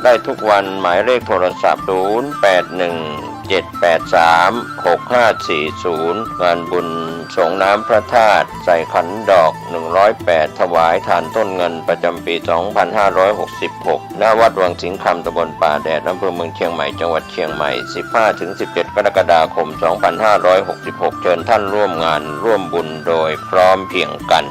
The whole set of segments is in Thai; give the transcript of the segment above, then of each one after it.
ได้ทุกวันหมายเลขโทรศัพท์0817836540งานบุญส่งน้ำพระธาตุใส่ขันดอก108ถวายทานต้นเงินประจำปี2566ณวัดวังสิงห์คำตำบลป่าแดดอำเภอเมืองเชียงใหม่จังหวัดเชียงใหม่ 15-17 กรกฎาคม 2566เชิญท่านร่วมงานร่วมบุญโดยพร้อมเพรียงกัน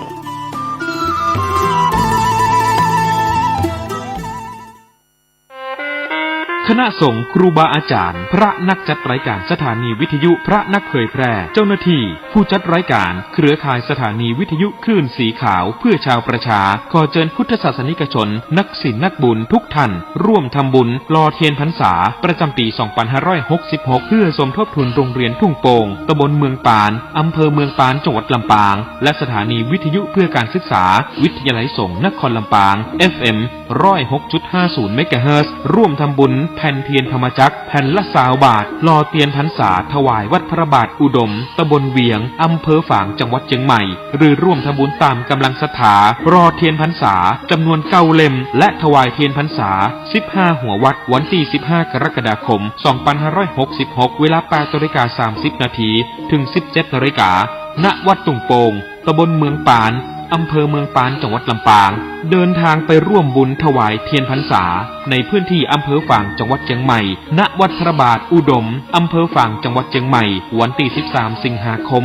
คณะสงฆ์ครูบาอาจารย์พระนักจัดรายการสถานีวิทยุพระนักเผยแพร่เจ้าหน้าที่ผู้จัดรายการเครือข่ายสถานีวิทยุคลื่นสีขาวเพื่อชาวประชาขอเชิญพุทธศาสนิกชนนักศีลนักบุญทุกท่านร่วมทำบุญหล่อเทียนพรรษาประจำปี2566เพื่อสมทบทุนโรงเรียนทุ่งโป่งตำบลเมืองปานอำเภอเมืองปานจังหวัดลำปางและสถานีวิทยุเพื่อการศึกษาวิทยาลัยสงฆ์นครลำปาง FM 106.50 เมกะเฮิรตซ์ร่วมทำบุญแผ่นเทียนธรรมจักรแผ่นละ20 บาทหล่อเทียนพรรษาถวายวัดพระบาทอุดมตำบลเวียงอำเภอฝางจังหวัดเชียงใหม่หรือร่วมทำบุญตามกำลังศรัทธารอเทียนพรรษาจำนวน9 เล่มและถวายเทียนพรรษา15หัววัดวันที่15 กรกฎาคม 2566เวลา 8:30 นาทีถึง 17 นาฬิกาณวัดตุ่งโป่งตำบลเมืองปานอำเภอเมืองปานจังหวัดลำปางเดินทางไปร่วมบุญถวายเทียนพรรษาในพื้นที่อำเภอฝางจังหวัดเชียงใหม่ณวัดพระบาทอุดมอำเภอฝางจังหวัดเชียงใหม่วันที่13 สิงหาคม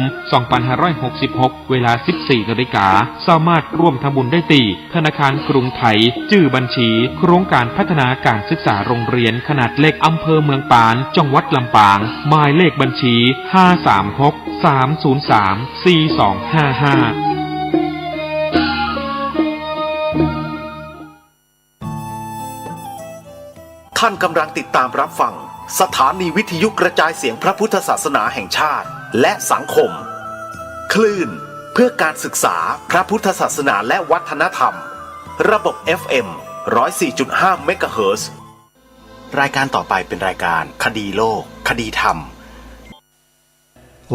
2566เวลา 14 นาฬิกาสามารถร่วมทำบุญได้ที่ธนาคารกรุงไทยชื่อบัญชีโครงการพัฒนาการศึกษาโรงเรียนขนาดเล็กอำเภอเมืองปานจังหวัดลำปางหมายเลขบัญชี536 303 4255ท่านกำลังติดตามรับฟังสถานีวิทยุกระจายเสียงพระพุทธศาสนาแห่งชาติและสังคมคลื่นเพื่อการศึกษาพระพุทธศาสนาและวัฒนธรรมระบบ FM 104.5 เมกะเฮิรตซ์รายการต่อไปเป็นรายการคดีโลกคดีธรรม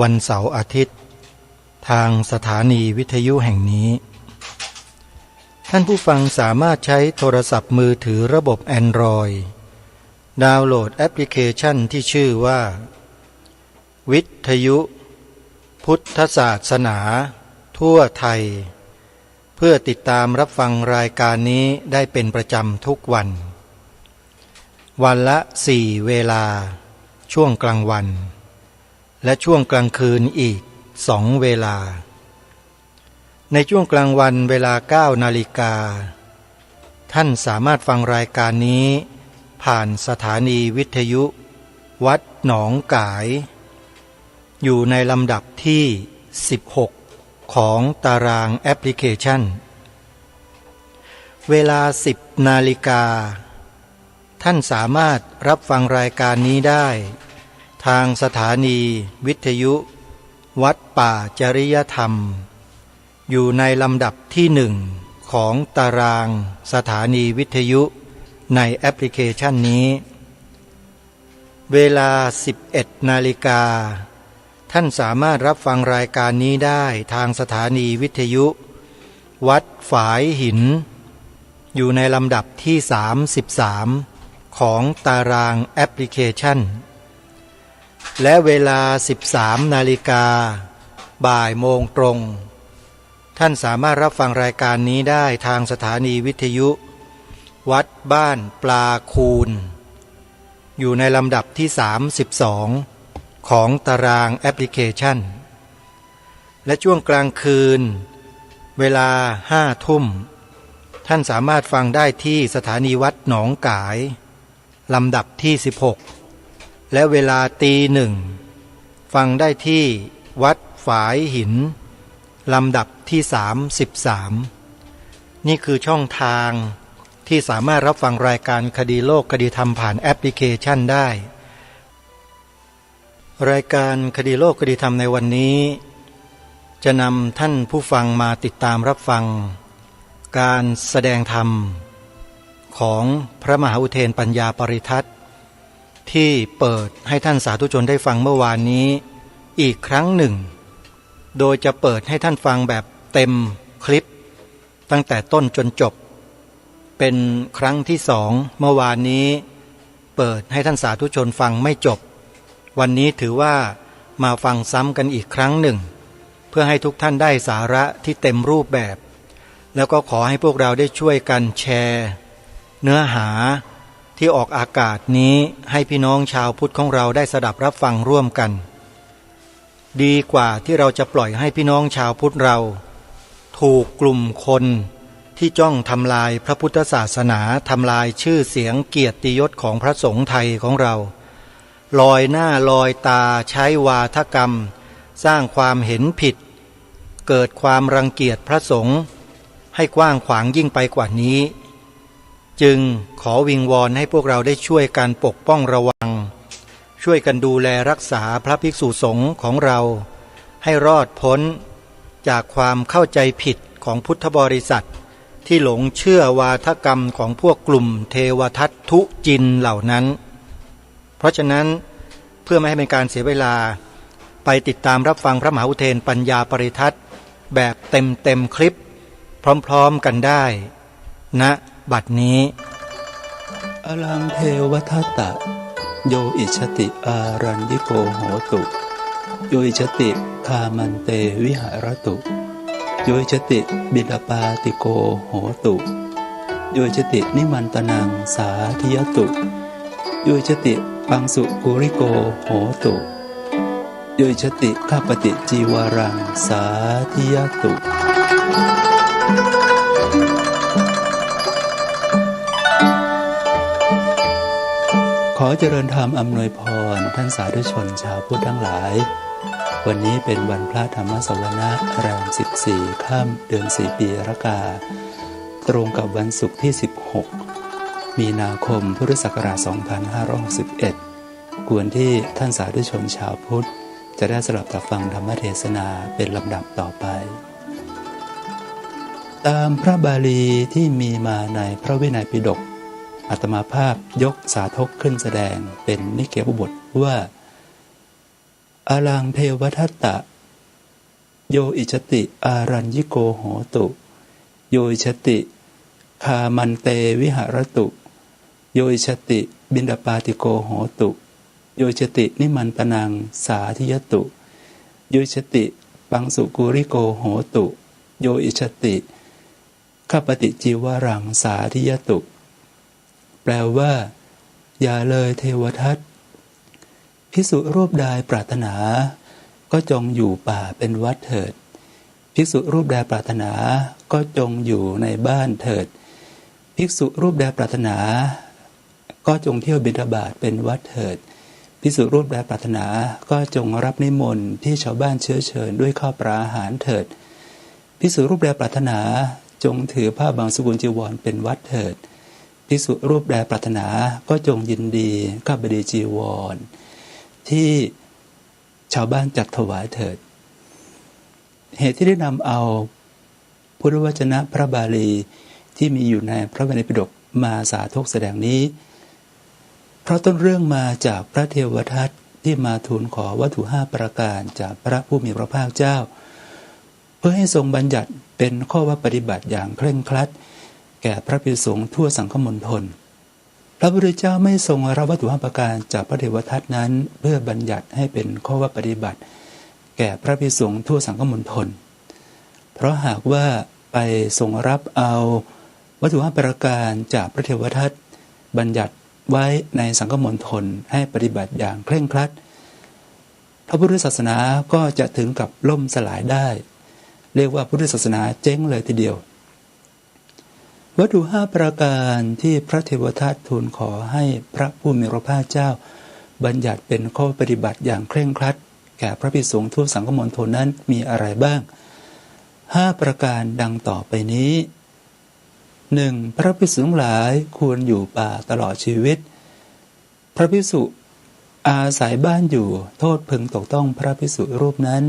วันเสาร์อาทิตย์ทางสถานีวิทยุแห่งนี้ท่านผู้ฟังสามารถใช้โทรศัพท์มือถือระบบ Androidดาวน์โหลดแอปพลิเคชันที่ชื่อว่าวิทยุพุทธศาสนาทั่วไทยเพื่อติดตามรับฟังรายการนี้ได้เป็นประจำทุกวันวันละ4 เวลาช่วงกลางวันและช่วงกลางคืนอีก2 เวลาในช่วงกลางวันเวลา 9 นาฬิกาท่านสามารถฟังรายการนี้ผ่านสถานีวิทยุวัดหนองกายอยู่ในลำดับที่16ของตารางแอปพลิเคชันเวลา 10 นาฬิกาท่านสามารถรับฟังรายการนี้ได้ทางสถานีวิทยุวัดป่าจริยธรรมอยู่ในลำดับที่1ของตารางสถานีวิทยุในแอปพลิเคชันนี้เวลา 11 นาฬิกาท่านสามารถรับฟังรายการนี้ได้ทางสถานีวิทยุวัดฝายหินอยู่ในลำดับที่33ของตารางแอปพลิเคชันและเวลา 13 นาฬิกาบ่ายโมงตรงท่านสามารถรับฟังรายการนี้ได้ทางสถานีวิทยุวัดบ้านปลาคูนอยู่ในลำดับที่32ของตารางแอปพลิเคชันและช่วงกลางคืนเวลา 5 ทุ่มท่านสามารถฟังได้ที่สถานีวัดหนองกายลำดับที่16และเวลา 1:00 ฟังได้ที่วัดฝายหินลำดับที่33นี่คือช่องทางที่สามารถรับฟังรายการคดีโลกคดีธรรมผ่านแอปพลิเคชันได้รายการคดีโลกคดีธรรมในวันนี้จะนำท่านผู้ฟังมาติดตามรับฟังการแสดงธรรมของพระมหาอุเทนปัญญาปริทัตที่เปิดให้ท่านสาธุชนได้ฟังเมื่อวานนี้อีกครั้งหนึ่งโดยจะเปิดให้ท่านฟังแบบเต็มคลิปตั้งแต่ต้นจนจบเ เป็นครั้งที่สองเมื่อวานนี้เปิดให้ท่านสาธุชนฟังไม่จบวันนี้ถือว่ามาฟังซ้ำกันอีกครั้งหนึ่งเพื่อให้ทุกท่านได้สาระที่เต็มรูปแบบแล้วก็ขอให้พวกเราได้ช่วยกันแชร์เนื้อหาที่ออกอากาศนี้ให้พี่น้องชาวพุทธของเราได้สดับรับฟังร่วมกันดีกว่าที่เราจะปล่อยให้พี่น้องชาวพุทธเราถูกกลุ่มคนที่จ้องทำลายพระพุทธศาสนาทำลายชื่อเสียงเกียรติยศของพระสงฆ์ไทยของเราลอยหน้าลอยตาใช้วาทกรรมสร้างความเห็นผิดเกิดความรังเกียจพระสงฆ์ให้กว้างขวางยิ่งไปกว่านี้จึงขอวิงวอนให้พวกเราได้ช่วยกันปกป้องระวังช่วยกันดูแลรักษาพระภิกษุสงฆ์ของเราให้รอดพ้นจากความเข้าใจผิดของพุทธบริษัทที่หลงเชื่อวาทกรรมของพวกกลุ่มเทวทัตทุจินเหล่านั้นเพราะฉะนั้นเพื่อไม่ให้เป็นการเสียเวลาไปติดตามรับฟังพระมหาอุเทนปัญญาปริทัศน์แบบเต็มคลิปพร้อมๆกันได้ณบัดนี้อลังเทวทัตตะโยอิชติอารัญญิโกโหตุโยอิชติคามันเตวิหารตุโยอิชติบิดาปาติโกโหตุโยอิชตินิมันตนังสาธิยตุโยอิชติปังสุกุริโกโหตุโยอิชติข้าปฏิจีวารังสาธิยตุขอเจริญธรรมอำนวยพรท่านสาธุชนชาวพุทธทั้งหลายวันนี้เป็นวันพระธรรมสวนะแรม14ค่ำเดือน4ปีรากาตรงกับวันศุกร์ที่16มีนาคมพุทธศักราช2561ควรที่ท่านสาธุชนชาวพุทธจะได้สลับรับฟังธรรมเทศนาเป็นลำดับต่อไปตามพระบาลีที่มีมาในพระวินัยปิฎกอาตมาภาพยกสาธกขึ้นแสดงเป็นนิเกปบทว่าอลังเทวทัตตะโยอิชติอารัญญิโกโหตุโยอิชติคามันเตวิหารตุโยอิชติบินดาปาติโกโหตุโยอิชตินิมันตนังสาธิยตุโยอิชติปังสุกุริโกโหตุโยอิชติข้าปฏิจีวารังสาธิยตุแปลว่าอย่าเลยเทวทัตภิกษุรูปใดปรารถนาก็จงอยู่ป่าเป็นวัดเถิดภิกษุรูปใดปรารถนาก็จงอยู่ในบ้านเถิดภิกษุรูปใดปรารถนาก็จงเที่ยวบิณฑบาตเป็นวัดเถิดภิกษุรูปใดปรารถนาก็จงรับนิมนต์ที่ชาวบ้านเชื้อเชิญด้วยข้าวปลาอาหารเถิดภิกษุรูปใดปรารถนาจงถือผ้าบางสกุลจีวรเป็นวัดเถิดภิกษุรูปใดปรารถนาก็จงยินดีข้าบดีจีวรที่ชาวบ้านจัดถวายเถิดเหตุที่ได้นำเอาพุทธวจนะพระบาลีที่มีอยู่ในพระวินัยปิฎกมาสาธกแสดงนี้เพราะต้นเรื่องมาจากพระเทวทัตที่มาทูลขอวัตถุ5ประการจากพระผู้มีพระภาคเจ้าเพื่อให้ทรงบัญญัติเป็นข้อวัดปฏิบัติอย่างเคร่งครัดแก่พระภิกษุสงฆ์ทั่วสังฆมณฑลพระพุทธเจ้าไม่ทรงรับวัตถุ5ประการจากพระเทวทัตนั้นเพื่อบัญญัติให้เป็นข้อวัดปฏิบัติแก่พระภิกษุสงฆ์ทั่วสังฆมณฑลเพราะหากว่าไปทรงรับเอาวัตถุ5ประการจากพระเทวทัตบัญญัติไว้ในสังฆมณฑลให้ปฏิบัติอย่างเคร่งครัดพระพุทธศาสนาก็จะถึงกับล่มสลายได้เรียกว่าพุทธศาสนาเจ๊งเลยทีเดียววัตถุ5ประการที่พระเทวทัตทูลขอให้พระผู้มีพระภาคเจ้าบัญญัติเป็นข้อปฏิบัติอย่างเคร่งครัดแก่พระภิกษุสงฆ์ทั่วสังฆมณฑลนั้นมีอะไรบ้าง5ประการดังต่อไปนี้ 1. พระภิกษุทั้งหลายควรอยู่ป่าตลอดชีวิตพระภิกษุอาศัยบ้านอยู่โทษพึงตกต้องพระภิกษุรูปนั้น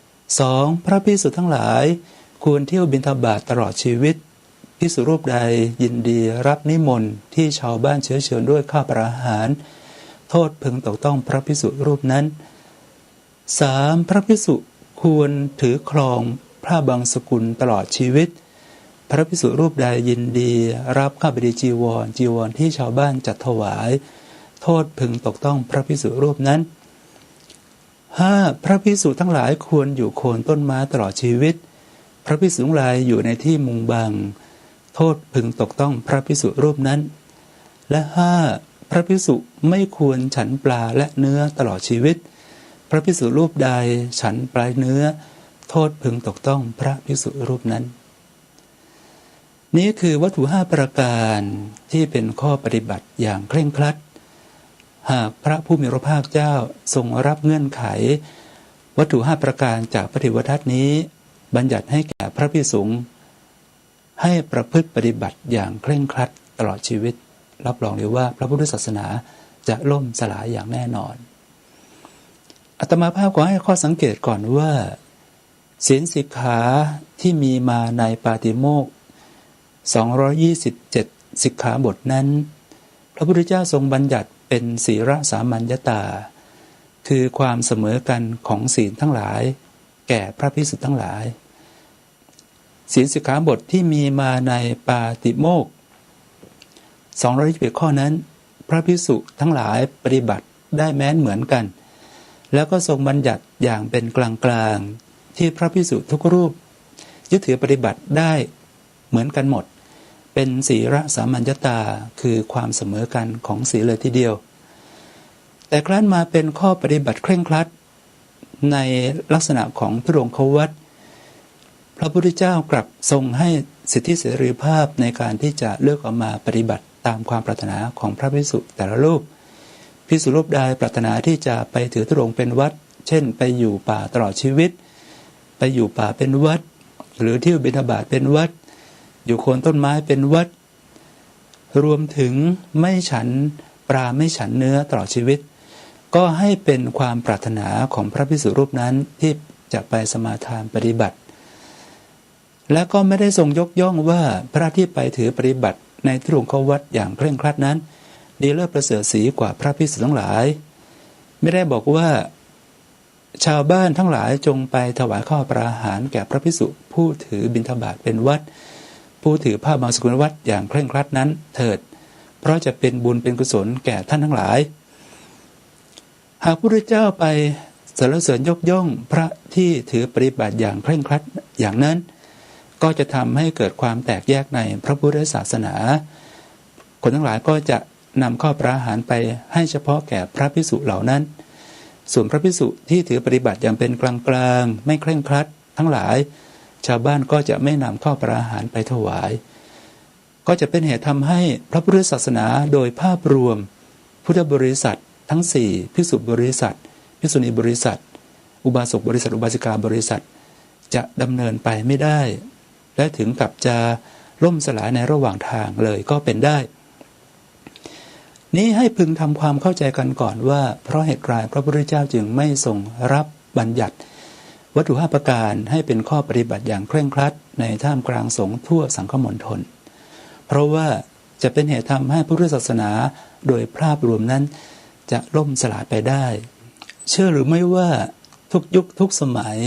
2. พระภิกษุทั้งหลายควรเที่ยวบิณฑบาตตลอดชีวิตภิกษุรูปใดยินดีรับนิมนต์ที่ชาวบ้านเชื้อเชิญด้วยข้าวปลาอาหารโทษพึงตกต้องพระภิกษุรูปนั้น 3. พระภิกษุควรถือครองผ้าบางสกุลตลอดชีวิต พระภิกษุรูปใดยินดีรับข้าบดีจีวรที่ชาวบ้านจัดถวายโทษพึงตกต้องพระภิกษุรูปนั้น 5. พระภิกษุทั้งหลายควรอยู่โคนต้นไม้ตลอดชีวิตพระภิกษุทั้งหลายอยู่ในที่มุงบังโทษพึงตกต้องพระภิกษุรูปนั้นและ 5. พระภิกษุไม่ควรฉันปลาและเนื้อตลอดชีวิตพระภิกษุรูปใดฉันปลาเนื้อโทษพึงตกต้องพระภิกษุรูปนั้นนี้คือวัตถุ5ประการที่เป็นข้อปฏิบัติอย่างเคร่งครัดหากพระผู้มีพระภาคเจ้าทรงรับเงื่อนไขวัตถุ5ประการจากพระเทวทัตนี้บัญญัติให้แก่พระภิกษุให้ประพฤติปฏิบัติอย่างเคร่งครัดตลอดชีวิตรับรองเลยว่าพระพุทธศาสนาจะล่มสลายอย่างแน่นอนอาตมาภาพขอให้ข้อสังเกตก่อนว่าศีลสิกขาที่มีมาในปาติโมกข์227สิกขาบทนั้นพระพุทธเจ้าทรงบัญญัติเป็นศีลสามัญญตาคือความเสมอกันของศีลทั้งหลายแก่พระภิกษุทั้งหลายศีลสิกขาบทที่มีมาในปาติโมกข์221ข้อนั้นพระภิกษุทั้งหลายปฏิบัติได้แม้นเหมือนกันแล้วก็ทรงบัญญัติอย่างเป็นกลางๆที่พระภิกษุทุกรูปยึดถือปฏิบัติได้เหมือนกันหมดเป็นศีลสามัญญตาคือความเสมอกันของศีลเลยทีเดียวแต่ครั้นมาเป็นข้อปฏิบัติเคร่งครัดในลักษณะของทุรงควัตรพระพุทธเจ้ากลับทรงให้สิทธิเสรีภาพในการที่จะเลือกออกมาปฏิบัติตามความปรารถนาของพระภิกษุแต่ละรูปภิกษุรูปใดปรารถนาที่จะไปถือธุรงค์เป็นวัดเช่นไปอยู่ป่าตลอดชีวิตไปอยู่ป่าเป็นวัดหรือเที่ยวบิณฑบาตเป็นวัดอยู่โคนต้นไม้เป็นวัดรวมถึงไม่ฉันปลาไม่ฉันเนื้อตลอดชีวิตก็ให้เป็นความปรารถนาของพระภิกษุรูปนั้นที่จะไปสมาทานปฏิบัติและก็ไม่ได้ทรงยกย่องว่าพระที่ไปถือปฏิบัติในทุรงควัตรอย่างเคร่งครัดนั้นดีเลิศประเสริฐศรีกว่าพระภิกษุทั้งหลายไม่ได้บอกว่าชาวบ้านทั้งหลายจงไปถวายข้าวปลาอาหารแก่พระภิกษุผู้ถือบิณฑบาตเป็นวัดผู้ถือผ้าบางสกุลวัดอย่างเคร่งครัดนั้นเถิดเพราะจะเป็นบุญเป็นกุศลแก่ท่านทั้งหลายหากพระพุทธเจ้าไปสรรเสริญยกย่องพระที่ถือปฏิบัติอย่างเคร่งครัดอย่างนั้นก็จะทำให้เกิดความแตกแยกในพระพุทธศาสนาคนทั้งหลายก็จะนำข้าวปลาอาหารไปให้เฉพาะแก่พระภิกษุเหล่านั้นส่วนพระภิกษุที่ถือปฏิบัติอย่างเป็นกลางๆไม่เคร่งครัดทั้งหลายชาวบ้านก็จะไม่นำข้าวปลาอาหารไปถวายก็จะเป็นเหตุทำให้พระพุทธศาสนาโดยภาพรวมพุทธบริษัททั้ง4ภิกษุบริษัทภิกษุณีบริษัทอุบาสกบริษัทอุบาสิกาบริษัทจะดำเนินไปไม่ได้และถึงกับจะล่มสลายในระหว่างทางเลยก็เป็นได้นี้ให้พึงทำความเข้าใจกันก่อนว่าเพราะเหตุไรพระพุทธเจ้าจึงไม่ทรงรับบัญญัติวัตถุ5ประการให้เป็นข้อปฏิบัติอย่างเคร่งครัดในท่ามกลางสงฆ์ทั่วสังคมณฑลเพราะว่าจะเป็นเหตุทำให้พุทธศาสนาโดยภาพรวมนั้นจะล่มสลายไปได้เชื่อหรือไม่ว่าทุกยุคทุกสมัย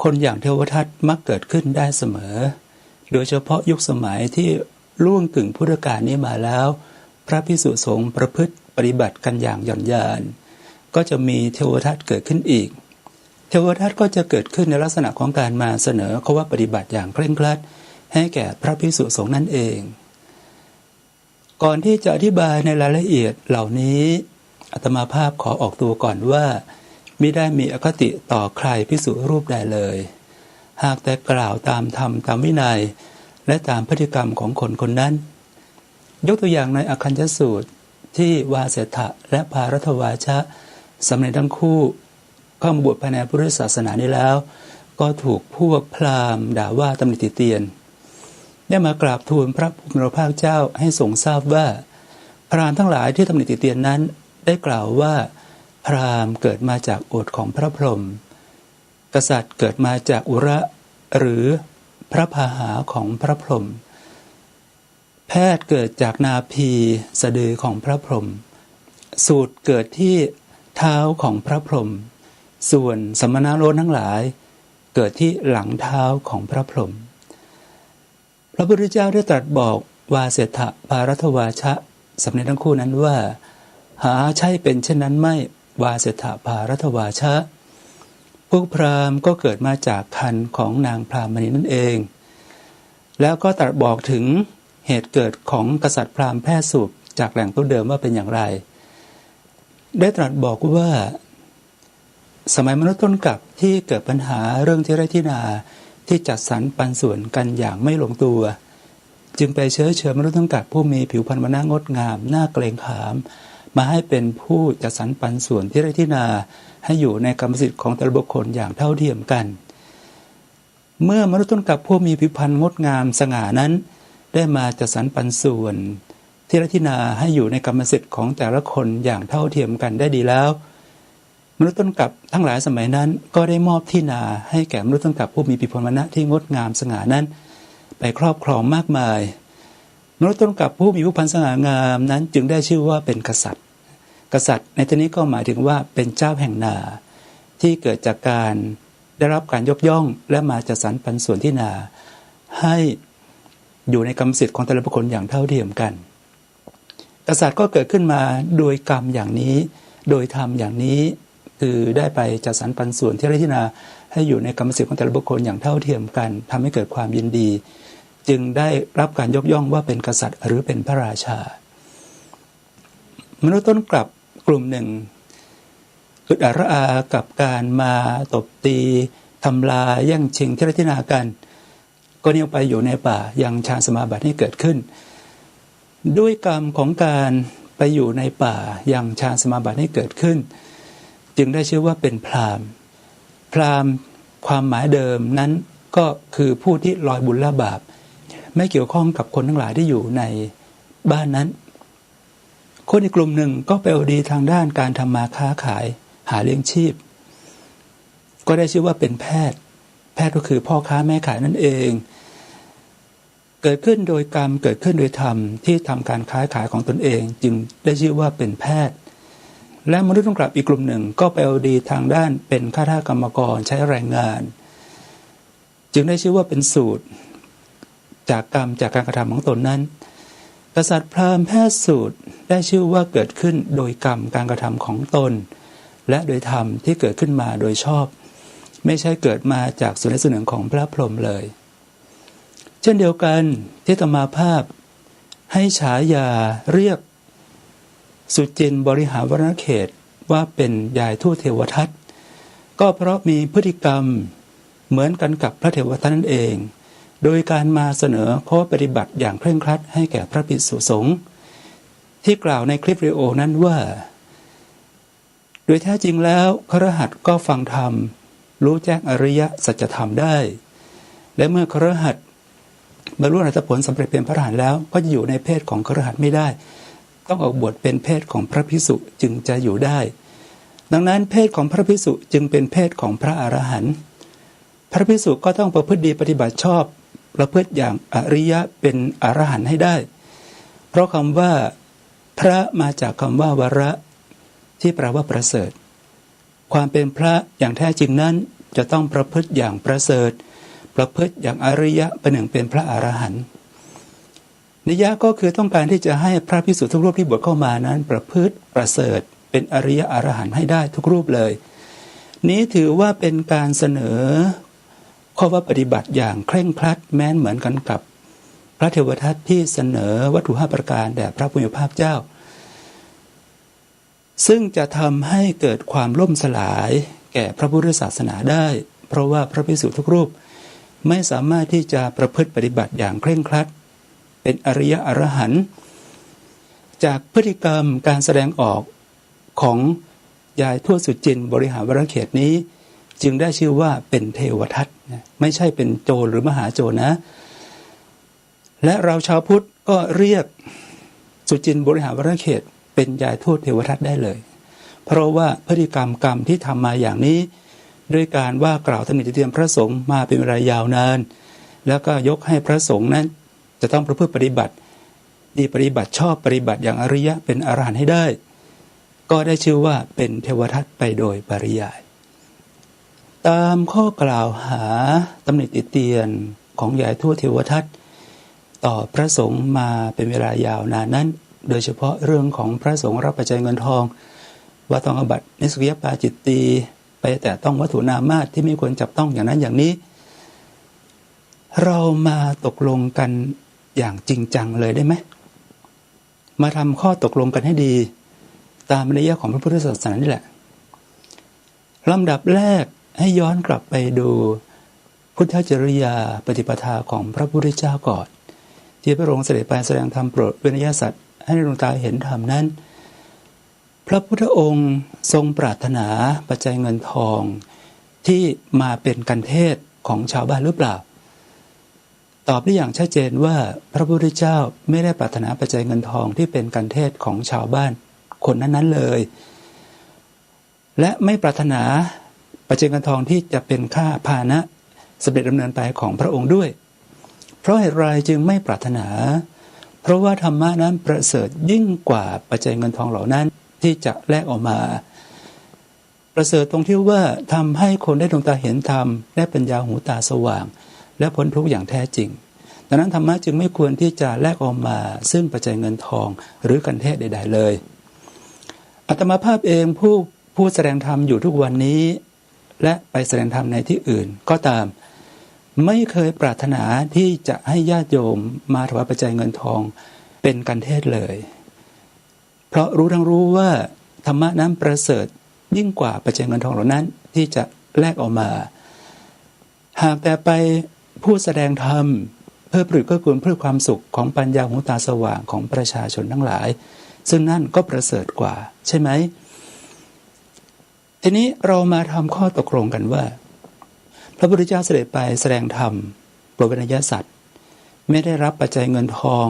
คนอย่างเทวทัตมักเกิดขึ้นได้เสมอโดยเฉพาะยุคสมัยที่ล่วงกึ่งพุทธกาลนี้มาแล้วพระภิกษุสงฆ์ประพฤติปฏิบัติกันอย่างหย่อนยานก็จะมีเทวทัตเกิดขึ้นอีกเทวทัตก็จะเกิดขึ้นในลักษณะของการมาเสนอข้อว่าปฏิบัติอย่างเคร่งครัดให้แก่พระภิกษุสงฆ์นั่นเองก่อนที่จะอธิบายในรายละเอียดเหล่านี้อาตมาภาพขอออกตัวก่อนว่ามิได้มีอคติต่อใครภิกษุรูปใดเลยหากแต่กล่าวตามธรรมตามวินัยและตามพฤติกรรมของคนคนนั้นยกตัวอย่างในอคัญญสูตรที่วาเสถะและภารัตวาชะสามเณรทั้งคู่เข้ามาบวชภายในพุทธศาสนานี้แล้วก็ถูกพวกพราหมณ์ด่าว่าตำหนิติเตียนได้มากราบทูลพระผู้มีพระภาคเจ้าให้ทรงทราบว่าพราหมณ์ทั้งหลายที่ตำหนิติเตียนนั้นได้กล่าวว่าพราหมณ์เกิดมาจากโอษฐ์ของพระพรหมกษัตริย์เกิดมาจากอุระหรือพระพาหาของพระพรหมแพทย์เกิดจากนาภีสะดือของพระพรหมสูตรเกิดที่เท้าของพระพรหมส่วนสมณโรสทั้งหลายเกิดที่หลังเท้าของพระพรหม พระพุทธเจ้าได้ตรัสบอกวาเสถะปารัตวาชะสำเร็จทั้งคู่นั้นว่าหาใช่เป็นเช่นนั้นไม่วาเสถะปารัตวาชะพวกพราหมณ์ก็เกิดมาจากคันของนางพรามณีนั่นเองแล้วก็ตรัสบอกถึงเหตุเกิดของกษัตริย์พราหมณ์แพร่สูบจากแหล่งต้นเดิมว่าเป็นอย่างไรได้ตรัสบอกว่าสมัยมนุษย์ต้นกลับที่เกิดปัญหาเรื่องที่ไร่ที่นาที่จัดสรรปันส่วนกันอย่างไม่ลงตัวจึงไปเชิญมนุษย์ต้นกลับผู้มีผิวพรรณงดงามน่าเกรงขามมาให้เป็นผู้จัดสรรปันส่วนที่ไร่ที่นาให้อยู่ในกรรมสิทธิ์ของแต่ละบุคคลอย่างเท่าเทียมกันเมื่อมนุษย์ต้นกลับผู้มีผิวพรรณงดงามสง่านั้นได้มาจัดสรรปันส่วนที่ไร่ที่นาให้อยู่ในกรรมสิทธิ์ของแต่ละคนอย่างเท่าเทียมกันได้ดีแล้วมนุษย์ต้นกลับทั้งหลายสมัยนั้นก็ได้มอบที่นาให้แก่มนุษย์ต้นกลับผู้มีผิวพรรณที่งดงามสง่านั้นไปครอบครองมากมายมนุษย์ต้นกลับผู้มีผิวพรรณสง่างามนั้นจึงได้ชื่อว่าเป็นกษัตริย์ในที่นี้ก็หมายถึงว่าเป็นเจ้าแห่งนาที่เกิดจากการได้รับการยกย่องและมาจัดสรรปันส่วนที่นาให้อยู่ในกรรมสิทธิ์ของแต่ละบุคคลอย่างเท่าเทียมกันกษัตริย์ก็เกิดขึ้นมาโดยกรรมอย่างนี้โดยธรรมอย่างนี้คือได้ไปจัดสรรปันส่วนที่ไร่ที่นาให้อยู่ในกรรมสิทธิ์ของแต่ละบุคคลอย่างเท่าเทียมกันทำให้เกิดความยินดีจึงได้รับการยกย่องว่าเป็นกษัตริย์หรือเป็นพระราชามนุษย์ต้นกลับกลุ่มหนึ่งอึดอัดระอากับการมาตบตีทำลายแย่งชิงที่ไร่ที่นากันก็เนี่ยไปอยู่ในป่ายังฌานสมาบัติให้เกิดขึ้นด้วยกรรมของการไปอยู่ในป่ายังฌานสมาบัติให้เกิดขึ้นจึงได้ชื่อว่าเป็นพราหมณ์ความหมายเดิมนั้นก็คือผู้ที่ลอยบุญละบาปไม่เกี่ยวข้องกับคนทั้งหลายที่อยู่ในบ้านนั้นคนอีกกลุ่มหนึ่งก็ไปเอาดีทางด้านการทำมาค้าขายหาเลี้ยงชีพก็ได้ชื่อว่าเป็นแพทย์ก็คือพ่อค้าแม่ขายนั่นเองเกิดขึ้นโดยกรรมเกิดขึ้นโดยธรรมที่ทำการค้าขายของตนเองจึงได้ชื่อว่าเป็นแพทย์และมนุษย์ต้นกลับอีกกลุ่มหนึ่งก็ไปเอาดีทางด้านเป็นข้าทาสกรรมกรใช้แรงงานจึงได้ชื่อว่าเป็นสูตรจากกรรมจากการกระทำของตนนั้นกษัตริย์พราหมณ์แพทย์สูตรได้ชื่อว่าเกิดขึ้นโดยกรรมการกระทำของตนและโดยธรรมที่เกิดขึ้นมาโดยชอบไม่ใช่เกิดมาจากส่วนใดส่วนหนึ่งของพระพรหมเลยเช่นเดียวกันที่อาตมาภาพให้ฉายาเรียกสุจินต์บริหารวรรณเขตว่าเป็นยายทูตเทวทัตก็เพราะมีพฤติกรรมเหมือนกันกับพระเทวทัตนั่นเองโดยการมาเสนอข้อปฏิบัติอย่างเคร่งครัดให้แก่พระภิกษุสงฆ์ที่กล่าวในคลิปวิดีโอนั้นว่าโดยแท้จริงแล้วคฤหัสถ์ก็ฟังธรรมรู้แจ้งอริยสัจธรรมได้และเมื่อคฤหัสถ์บรรลุอรหัตผลสำเร็จเป็นพระอรหันต์แล้วก็จะอยู่ในเพศของคฤหัสถ์ไม่ได้ต้องออกบวชเป็นเพศของพระภิกษุจึงจะอยู่ได้ดังนั้นเพศของพระภิกษุจึงเป็นเพศของพระอรหันต์พระภิกษุก็ต้องประพฤติดีปฏิบัติชอบประพฤติอย่างอริยะเป็นอรหันต์ให้ได้เพราะคำว่าพระมาจากคำว่าวระที่แปลว่าประเสริฐความเป็นพระอย่างแท้จริงนั้นจะต้องประพฤติอย่างประเสริฐประพฤติอย่างอริยะเป็นหนึ่งเป็นพระอรหันต์นิยะก็คือต้องการที่จะให้พระภิกษุทุกรูปที่บวชเข้ามานั้นประพฤติประเสริฐเป็นอริยะอรหันต์ให้ได้ทุกรูปเลยนี้ถือว่าเป็นการเสนอข้อว่าปฏิบัติอย่างเคร่งครัดแม้นเหมือนกันกับพระเทวทัตที่เสนอวัตถุ5ประการแด่พระผู้มีพระภาคเจ้าซึ่งจะทำให้เกิดความล่มสลายแก่พระพุทธศาสนาได้เพราะว่าพระภิกษุทุกรูปไม่สามารถที่จะประพฤติปฏิบัติอย่างเคร่งครัดเป็นอริยะอรหันต์จากพฤติกรรมการแสดงออกของยายทวดสุจินต์บริหารวรเขตนี้จึงได้ชื่อว่าเป็นเทวทัตไม่ใช่เป็นโจรหรือมหาโจรนะและเราชาวพุทธก็เรียกสุจินต์บริหารวรเขตเป็นยายทวดเทวทัตได้เลยเพราะว่าพฤติกรรมกรรมที่ทำมาอย่างนี้ด้วยการว่ากล่าวตำหนิติเตียนพระสงฆ์มาเป็นเวลายาวนานแล้วก็ยกให้พระสงฆ์นั้นจะต้องประพฤติปฏิบัติดีปฏิบัติชอบปฏิบัติอย่างอริยะเป็นอรหันต์ให้ได้ก็ได้ชื่อว่าเป็นเทวทัตไปโดยปริยายตามข้อกล่าวหาตำหนิติเตียนของยายทวดเทวทัต ต่อพระสงฆ์มาเป็นเวลายาวนานนั้นโดยเฉพาะเรื่องของพระสงฆ์รับปัจจัยเงินทองว่าต้องอาบัตินิสกิยปาจิตตีไปแต่ต้องวัตถุนามาสที่ไม่ควรจับต้องอย่างนั้นอย่างนี้เรามาตกลงกันอย่างจริงจังเลยได้ไหมมาทำข้อตกลงกันให้ดีตามนัยยะของพระพุทธศาสนานี่แหละลำดับแรกให้ย้อนกลับไปดูพุทธจริยาปฏิปทาของพระพุทธเจ้าก่อนที่พระองค์เสด็จไปแสดงธรรมโปรดเวนยสัตว์ให้ดวงตาเห็นธรรมนั้นพระพุทธองค์ทรงปรารถนาปัจจัยเงินทองที่มาเป็นกันเทศของชาวบ้านหรือเปล่าตอบได้อย่างชัดเจนว่าพระพุทธเจ้าไม่ได้ปรารถนาปัจจัยเงินทองที่เป็นกันเทศของชาวบ้านคนนั้นๆเลยและไม่ปรารถนาปัจจัยเงินทองที่จะเป็นค่าพาหนะเสด็จดำเนินไปของพระองค์ด้วยเพราะเหตุไรจึงไม่ปรารถนาเพราะว่าธรรมะนั้นประเสริฐยิ่งกว่าปัจจัยเงินทองเหล่านั้นที่จะแลกออกมาประเสริฐตรงที่ว่าทำให้คนได้ดวงตาเห็นธรรมได้ปัญญาหูตาสว่างและพ้นทุกข์อย่างแท้จริงดังนั้นธรรมะจึงไม่ควรที่จะแลกออกมาซึ่งปัจจัยเงินทองหรือกันเทศใดๆเลยอาตมาภาพเองผู้แสดงธรรมอยู่ทุกวันนี้และไปแสดงธรรมในที่อื่นก็ตามไม่เคยปรารถนาที่จะให้ญาติโยมมาถวายปัจจัยเงินทองเป็นกันเทศเลยเพราะรู้ทั้งรู้ว่าธรรมะนั้นประเสริฐยิ่งกว่าปัจจัยเงินทองเหล่านั้นที่จะแลกออกมาหากแต่ไปผู้แสดงธรรมเพื่อปลุกเกื้อกูลเพื่อความสุขของปัญญาหูตาสว่างของประชาชนทั้งหลายซึ่งนั่นก็ประเสริฐกว่าใช่ไหมทีนี้เรามาทำข้อตกลงกันว่าพระพุทธเจ้าเสด็จไปแสดงธรรมโปรดเวนยสัตว์ไม่ได้รับปัจจัยเงินทอง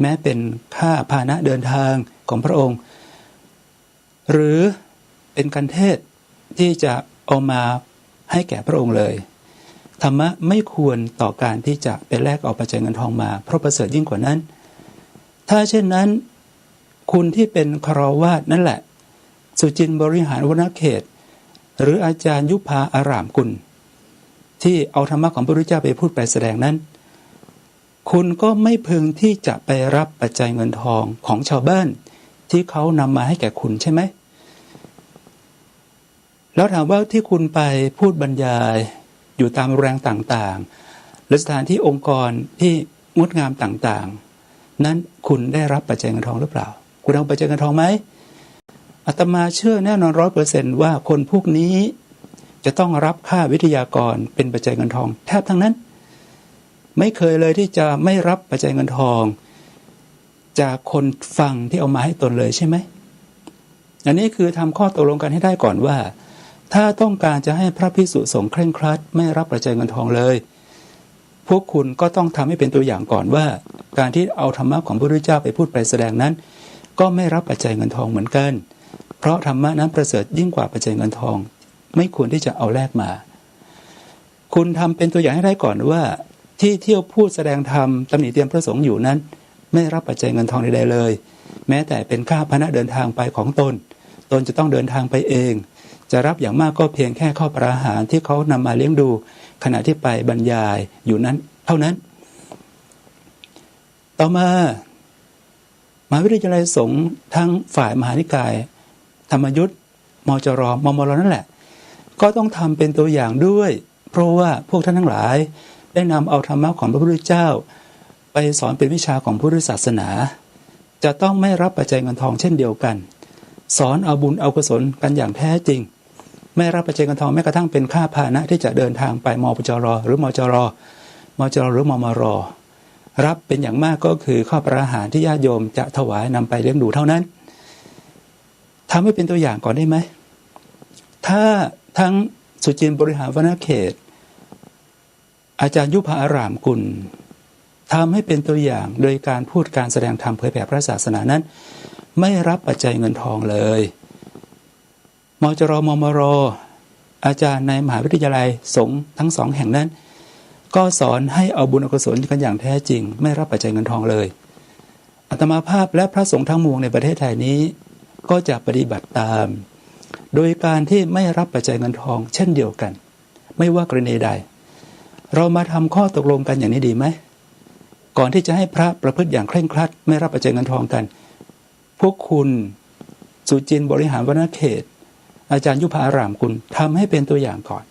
แม้เป็นค่าพาหนะเดินทางของพระองค์หรือเป็นกันเทศที่จะเอามาให้แก่พระองค์เลยธรรมะไม่ควรต่อการที่จะไปแลกเอาปัจจัยเงินทองมาเพราะประเสริฐยิ่งกว่านั้นถ้าเช่นนั้นคุณที่เป็นฆราวาสนั่นแหละสุจินต์บริหารวรรณเขตหรืออาจารย์ยุพาอารามกุลที่เอาธรรมะของพระพุทธเจ้าไปพูดไปแสดงนั้นคุณก็ไม่พึงที่จะไปรับปัจจัยเงินทองของชาวบ้านที่เขานำมาให้แก่คุณใช่ไหมแล้วถามว่าที่คุณไปพูดบรรยายอยู่ตามโรงแรมต่างๆหรือสถานที่องค์กรที่งดงามต่างๆนั้นคุณได้รับปัจจัยเงินทองหรือเปล่าคุณเอาปัจจัยเงินทองไหมอาตมาเชื่อแน่นอน 100% ว่าคนพวกนี้จะต้องรับค่าวิทยากรเป็นปัจจัยเงินทองแทบทั้งนั้นไม่เคยเลยที่จะไม่รับปัจจัยเงินทองจากคนฟังที่เอามาให้ตนเลยใช่ไหมอันนี้คือทำข้อตกลงกันให้ได้ก่อนว่าถ้าต้องการจะให้พระภิกษุสงฆ์เคร่งครัดไม่รับปัจจัยเงินทองเลยพวกคุณก็ต้องทำให้เป็นตัวอย่างก่อนว่าการที่เอาธรรมะของพระพุทธเจ้าไปพูดไปแสดงนั้นก็ไม่รับปัจจัยเงินทองเหมือนกันเพราะธรรมะนั้นประเสริฐยิ่งกว่าปัจจัยเงินทองไม่ควรที่จะเอาแลกมาคุณทำเป็นตัวอย่างให้ได้ก่อนว่าที่เที่ยวพูดแสดงธรรมตำหนิเตียนพระสงฆ์อยู่นั้นไม่รับปัจจัยเงินทองใดๆเลยแม้แต่เป็นค่าพาหนะเดินทางไปของตนจะต้องเดินทางไปเองจะรับอย่างมากก็เพียงแค่ข้าวปลาอาหารที่เขานำมาเลี้ยงดูขณะที่ไปบรรยายอยู่นั้นเท่านั้นต่อมามหาวิทยาลัยสงฆ์ทั้งฝ่ายมหานิกายธรรมยุทธมจร.มมร.นั่นแหละก็ต้องทำเป็นตัวอย่างด้วยเพราะว่าพวกท่านทั้งหลายได้นำเอาธรรมะของพระพุทธเจ้าไปสอนเป็นวิชาของพุทธศาสนาจะต้องไม่รับปัจจัยเงินทองเช่นเดียวกันสอนเอาบุญเอากุศลกันอย่างแท้จริงไม่รับปัจจัยเงินทองแม้กระทั่งเป็นค่าพาหนะที่จะเดินทางไปมปจร.หรือมจร.หรือมมร.รับเป็นอย่างมากก็คือข้าวปลาอาหารที่ญาติโยมจะถวายนำไปเลี้ยงดูเท่านั้นทำให้เป็นตัวอย่างก่อนได้ไหมถ้าทั้งสุจินต์บริหารวรรณเขตอาจารย์ยุพาอารามกุลทำให้เป็นตัวอย่างโดยการพูดการแสดงธรรมเผยแผ่พระศาสนานั้นไม่รับปัจจัยเงินทองเลยมจร.มมร.อาจารย์ในมหาวิทยาลัยสงฆ์ทั้งสองแห่งนั้นก็สอนให้เอาบุญอกุศลกันอย่างแท้จริงไม่รับปัจจัยเงินทองเลยอาตมาภาพและพระสงฆ์ทั้งมวลในประเทศไทยนี้ก็จะปฏิบัติตามโดยการที่ไม่รับปัจจัยเงินทองเช่นเดียวกันไม่ว่ากรณีใดเรามาทำข้อตกลงกันอย่างนี้ดีไหม ก่อนที่จะให้พระประพฤติอย่างเคร่งครัดไม่รับปัจจัยเงินทองกันพวกคุณสุจินต์บริหารวณเขตอาจารย์ยุพารามคุณทำให้เป็นตัวอย่างก่อน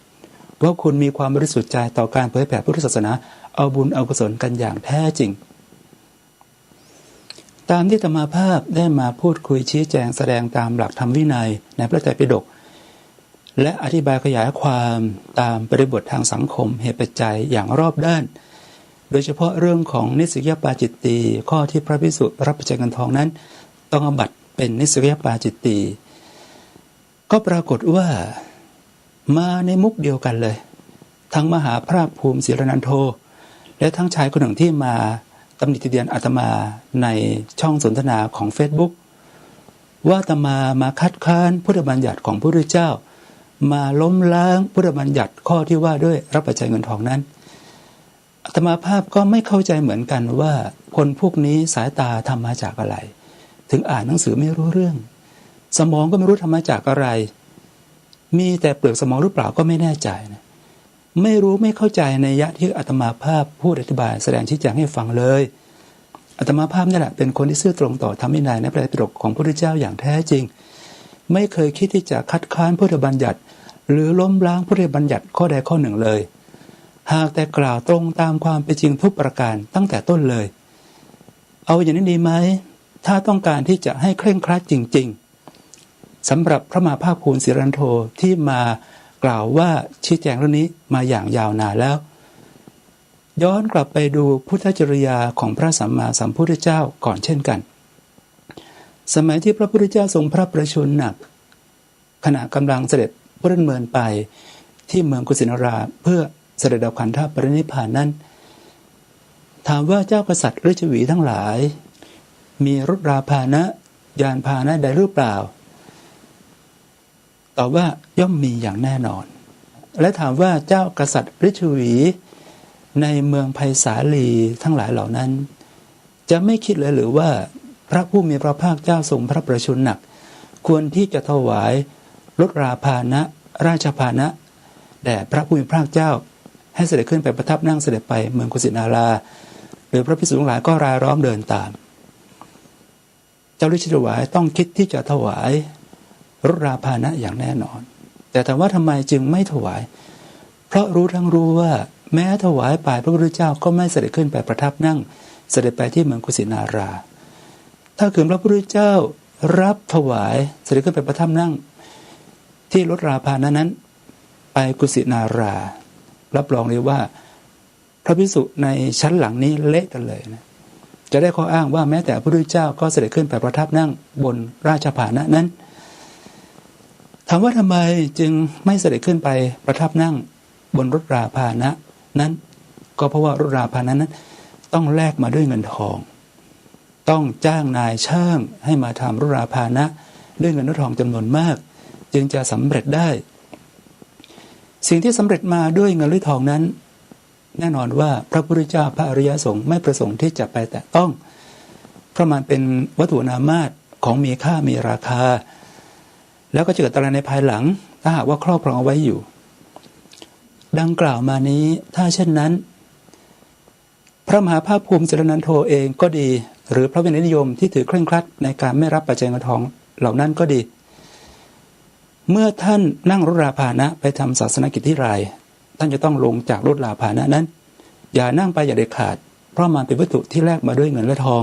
ว่าคุณมีความบริสุทธิ์ใจต่อการเผยแผ่พุทธศาสนาเอาบุญเอากุศลกันอย่างแท้จริงตามที่อาตมาภาพได้มาพูดคุยชี้แจงแสดงตามหลักธรรมวินัยในพระไตรปิฎกและอธิบายขยายความตามบริบททางสังคมเหตุปัจจัยอย่างรอบด้านโดยเฉพาะเรื่องของนิสยปาจิตตีข้อที่พระภิกษุรับปัจจัยเงินทองนั้นต้องอาบัติเป็นนิสยปาจิตตีก็ปรากฏว่ามาในมุกเดียวกันเลยทั้งมหาภาคภูมิศิรนันโทและทั้งชายคนหนึ่งที่มาตำหนิติเตียนอาตมาในช่องสนทนาของ Facebook ว่าอาตมาคัดค้านพุทธบัญญัติของพระพุทธเจ้ามาล้มล้างพุทธบัญญัติข้อที่ว่าด้วยรับปัจจัยเงินทองนั้นอาตมาภาพก็ไม่เข้าใจเหมือนกันว่าคนพวกนี้สายตาทำมาจากอะไรถึงอ่านหนังสือไม่รู้เรื่องสมองก็ไม่รู้ทำมาจากอะไรมีแต่เปลือกสมองหรือเปล่าก็ไม่แน่ใจนะไม่รู้ไม่เข้าใจในยะที่อาตมาภาพพูดอธิบายแสดงชี้แจงให้ฟังเลยอาตมาภาพนี่แหละเป็นคนที่ซื่อตรงต่อธรรมวินัยในพระไตรปิฎกของพระพุทธเจ้าอย่างแท้จริงไม่เคยคิดที่จะคัดค้านพุทธบัญญัติหรือล้มล้างพุทธบัญญัติข้อใดข้อหนึ่งเลยหากแต่กล่าวตรงตามความเป็นจริงทุกประการตั้งแต่ต้นเลยเอาอย่างนี้ดีไหมถ้าต้องการที่จะให้เคร่งครัดจริงๆสำหรับพระมหาภาคภูมิศิรันโทที่มากล่าวว่าชี้แจงเรื่องนี้มาอย่างยาวนานแล้วย้อนกลับไปดูพุทธจริยาของพระสัมมาสัมพุทธเจ้าก่อนเช่นกันสมัยที่พระพุทธเจ้าทรงพระประชวรหนักขณะกำลังเสด็จพระดำเนินไปที่เมืองกุสินาราเพื่อเสด็จดับขันธปรินิพพานนั้นถามว่าเจ้ากษัตริย์ฤาษีวีทั้งหลายมีรถราพาหนะยานพาหนะใดหรือเปล่าตอบว่าย่อมมีอย่างแน่นอนและถามว่าเจ้ากษัตริย์ฤาษีวีในเมืองไผ่สาลีทั้งหลายเหล่านั้นจะไม่คิดเลยหรือว่าพระผู้มีพระภาคเจ้าทรงพระประชวรหนักควรที่จะถวายรถราพาหนะราชพาหนะแด่พระผู้มีพระภาคเจ้าให้เสด็จขึ้นไปประทับนั่งเสด็จไปเมืองกุสินาราโดยพระภิกษุทั้งหลายก็รายล้อมเดินตามเจ้าฤาษีถวายต้องคิดที่จะถวายรถราพาหนะอย่างแน่นอนแต่ถามว่าทำไมจึงไม่ถวายเพราะรู้ทั้งรู้ว่าแม้ถวายไปพระพุทธเจ้าก็ไม่เสด็จขึ้นไปประทับนั่งเสด็จไปที่เมืองกุสินาราถ้าเกิดพระพุทธเจ้ารับถวายเสด็จขึ้นไปประทับนั่งที่รถราพาหนะนั้นไปกุสินารารับรองเลยว่าพระภิกษุในชั้นหลังนี้เละกันเลยนะจะได้ข้ออ้างว่าแม้แต่พระพุทธเจ้าก็เสด็จขึ้นไปประทับนั่งบนราชพาหนะนั้นถามว่าทำไมจึงไม่เสด็จขึ้นไปประทับนั่งบนรถราพาหนะนั้นก็เพราะว่ารถราพาหนะนั้นต้องแลกมาด้วยเงินทองต้องจ้างนายช่างให้มาทำรถราพาหนะด้วยเงินทองจำนวนมากจึงจะสำเร็จได้สิ่งที่สำเร็จมาด้วยเงินหรือทองนั้นแน่นอนว่าพระพุทธเจ้าพระอริยสงฆ์ไม่ประสงค์ที่จะไปแตะต้องเพราะมันเป็นวัตถุนามาตของมีค่ามีราคาแล้วก็จะเกิดอันตรายในภายหลังถ้าหากว่าครอบครองเอาไว้อยู่ดังกล่าวมานี้ถ้าเช่นนั้นพระมหาภาคภูมิศิรนันโทเองก็ดีหรือพระวินัยนิยมที่ถือเคร่งครัดในการไม่รับปัจจัยเงินทองเหล่านั้นก็ดีเมื่อท่านนั่งรถราพาหนะไปทำศาสนกิจที่ไรท่านจะต้องลงจากรถราพาหนะนั้นอย่านั่งไปอย่าเด็ดขาดเพราะมันเป็นวัตถุที่แลกมาด้วยเงินและทอง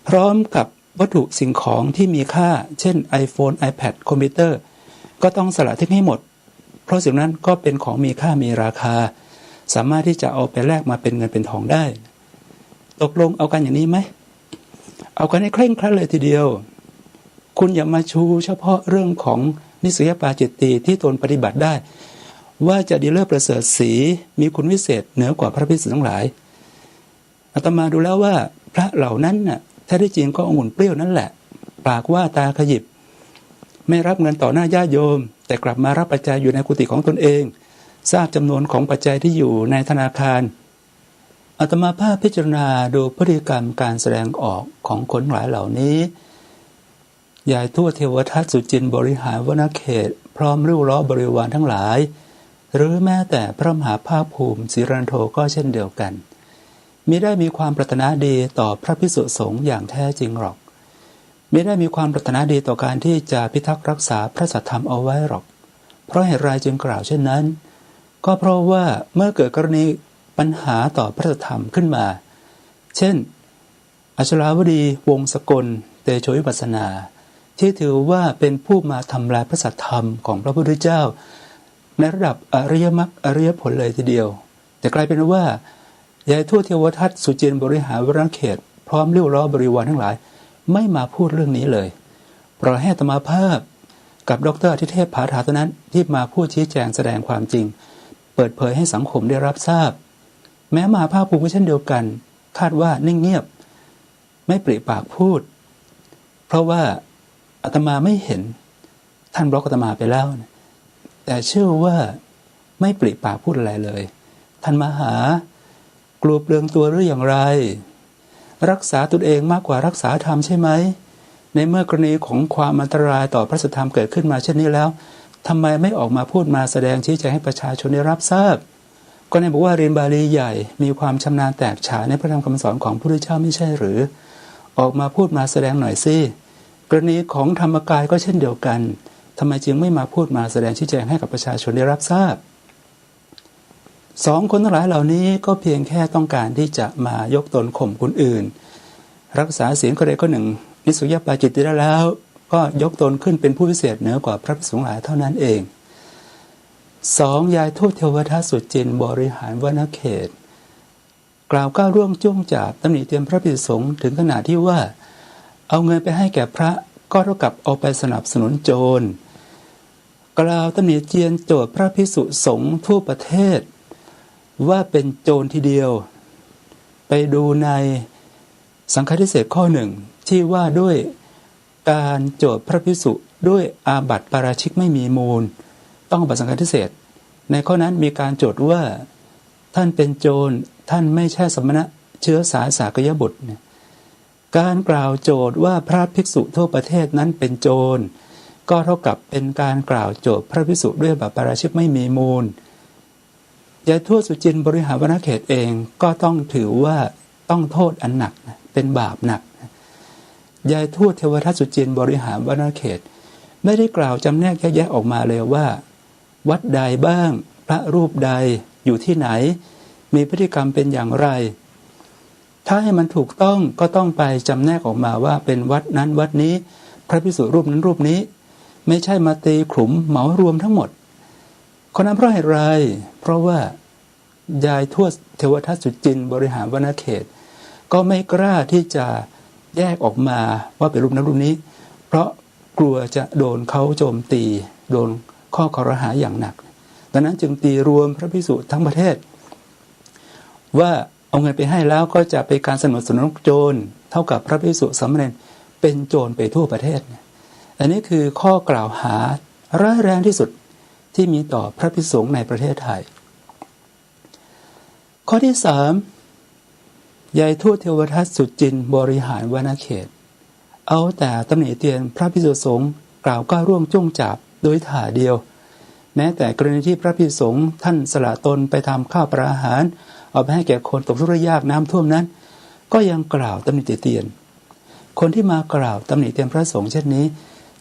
พร้อมกับวัตถุสิ่งของที่มีค่าเช่น iPhone iPad คอมพิวเตอร์ก็ต้องสละทิ้งให้หมดเพราะสิ่งนั้นก็เป็นของมีค่ามีราคาสามารถที่จะเอาไปแลกมาเป็นเงินเป็นทองได้ตกลงเอากันอย่างนี้ไหมเอากันให้เคร่งครัดเลยทีเดียวคุณอย่ามาชูเฉพาะเรื่องของนิสยปาจิตตีที่ตนปฏิบัติได้ว่าจะดีเลิศประเสริฐศรีมีคุณวิเศษเหนือกว่าพระภิกษุทั้งหลายอาตมาดูแล้วว่าพระเหล่านั้นน่ะแท้ที่จริงก็องุ่นเปรี้ยวนั่นแหละปากว่าตาขยิบไม่รับเงินต่อหน้าญาติโยมแต่กลับมารับปัจจัยอยู่ในกุฏิของตนเองทราบจำนวนของปัจจัยที่อยู่ในธนาคารอาตมาภาพพิจารณาดูพฤติกรรมการแสดงออกของคนหลายเหล่านี้ยายทั่วเทวทัตสุจินต์บริหารวณเขตพร้อมริ้วล้อบริวารทั้งหลายหรือแม้แต่พระมหาภาคภูมิศิรันโทก็เช่นเดียวกัน มิได้มีความปรารถนาดีต่อพระภิกษุสงฆ์อย่างแท้จริงหรอกมิได้มีความปรารถนาดีต่อการที่จะพิทักษ์รักษาพระสัทธรรมเอาไว้หรอกเพราะเหตุไรจึงกล่าวเช่นนั้นก็เพราะว่าเมื่อเกิดกรณีปัญหาต่อพระสัทธรรมขึ้นมาเช่นอัชราวดีวงศ์สกลเตโชวิปัสสนาที่ถือว่าเป็นผู้มาทำลายพระสัทธรรมของพระพุทธเจ้าในระดับอริยมรรคอริยผลเลยทีเดียวแต่กลายเป็นว่ายายทั่วเทวทัตสุจินบริหารวรเขตพร้อมเลี้ยวล้อบริวารทั้งหลายไม่มาพูดเรื่องนี้เลยปล่อยให้อาตมาภาพกับดร.อธิเทพผาถาเท่านั้นที่มาพูดชี้แจงแสดงความจริงเปิดเผยให้สังคมได้รับทราบแม้มหาภาคภูมิก็เช่นเดียวกันคาดว่านิ่งเงียบไม่ปริปากพูดเพราะว่าอาตมาไม่เห็นท่านบล็อกอาตมาไปแล้วแต่เชื่อว่าไม่ปริปากพูดอะไรเลยท่านมหากลัวเปลืองตัวหรืออย่างไรรักษาตนเองมากกว่ารักษาธรรมใช่ไหมในเมื่อกรณีของความอันตรายต่อพระสัทธรรมเกิดขึ้นมาเช่นนี้แล้วทำไมไม่ออกมาพูดมาแสดงชี้แจงให้ประชาชนได้รับทราบก็ในบอกว่าเรียนบาลีใหญ่มีความชำนาญแตกฉานในพระธรรมคำสอนของพระพุทธเจ้าไม่ใช่หรือออกมาพูดมาแสดงหน่อยสิกรณีของธรรมกายก็เช่นเดียวกันทำไมจึงไม่มาพูดมาแสดงชี้แจงให้กับประชาชนได้รับทราบสองคนทั้งหลายเหล่านี้ก็เพียงแค่ต้องการที่จะมายกตนข่มคนอื่นรักษาศีลข้อใดข้อหนึ่งนิสุยปาจิตติได้แล้วก็ยกตนขึ้นเป็นผู้พิเศษเหนือกว่าพระภิกษุทั้งหลายเท่านั้นเองสองยายทูตเทวทัตสุจินบริหารวนเขตกล่าวก้าวร่วงจ้วงจาบตำหนิเตรียมพระภิกษุสงฆ์ถึงขนาดที่ว่าเอาเงินไปให้แก่พระก็เท่ากับเอาไปสนับสนุนโจรกล่าวตำหนิเจียนโจทย์พระภิกษุสงฆ์ทั่วประเทศว่าเป็นโจรทีเดียวไปดูในสังฆทิเศษข้อหนึ่งที่ว่าด้วยการโจทย์พระภิกษุด้วยอาบัติปาราชิกไม่มีมูลต้องอาบัติสังฆทิเศษในข้อนั้นมีการโจทย์ว่าท่านเป็นโจรท่านไม่ใช่สมณะเชื้อสายสากยบุตรการกล่าวโจทย์ว่าพระภิกษุทั่วประเทศนั้นเป็นโจรก็เท่ากับเป็นการกล่าวโจทย์พระภิกษุด้วยอาบัติปาราชิกไม่มีมูลยายทั่วสุจินบริหารวนเขตเองก็ต้องถือว่าต้องโทษอันหนักเป็นบาปหนักยายทั่วเทวทัตสุจินบริหารวนเขตไม่ได้กล่าวจำแนกแยกออกมาเลยว่าวัดใดบ้างพระรูปใดอยู่ที่ไหนมีพฤติกรรมเป็นอย่างไรถ้าให้มันถูกต้องก็ต้องไปจำแนกออกมาว่าเป็นวัดนั้นวัดนี้พระภิกษุรูปนั้นรูปนี้ไม่ใช่มาตีขลุ่มเหมารวมทั้งหมดคนนั้นเพราะเหตุไรเพราะว่ายายทั่วเทวทัตสุจินบริหารวนเขตก็ไม่กล้าที่จะแยกออกมาว่าเป็นรูปนั้นรูปนี้เพราะกลัวจะโดนเขาโจมตีโดนข้อคอรหาอย่างหนักดังนั้นจึงตีรวมพระภิกษุทั้งประเทศว่าเอาเงินไปให้แล้วก็จะเป็นการสนับสนุนโจรเท่ากับพระภิกษุสามเณรเป็นโจรไปทั่วประเทศอันนี้คือข้อกล่าวหาร้ายแรงที่สุดที่มีต่อพระภิกษุสงฆ์ในประเทศไทยข้อที่สามยายทูตเทวทัตสุจินบริหารวนเขตเอาแต่ตำหนิเตียนพระภิกษุสงฆ์กล่าวก้าวร่วงจ้วงจับโดยถ่าเดียวแม้แต่กรณีที่พระภิกษุสงฆ์ท่านสละตนไปทำข้าวปลาอาหารเอาไปให้แก่คนตกทุกข์ยากน้ำท่วมนั้นก็ยังกล่าวตำหนิเตียนคนที่มากล่าวตำหนิเตียนพระสงฆ์เช่นนี้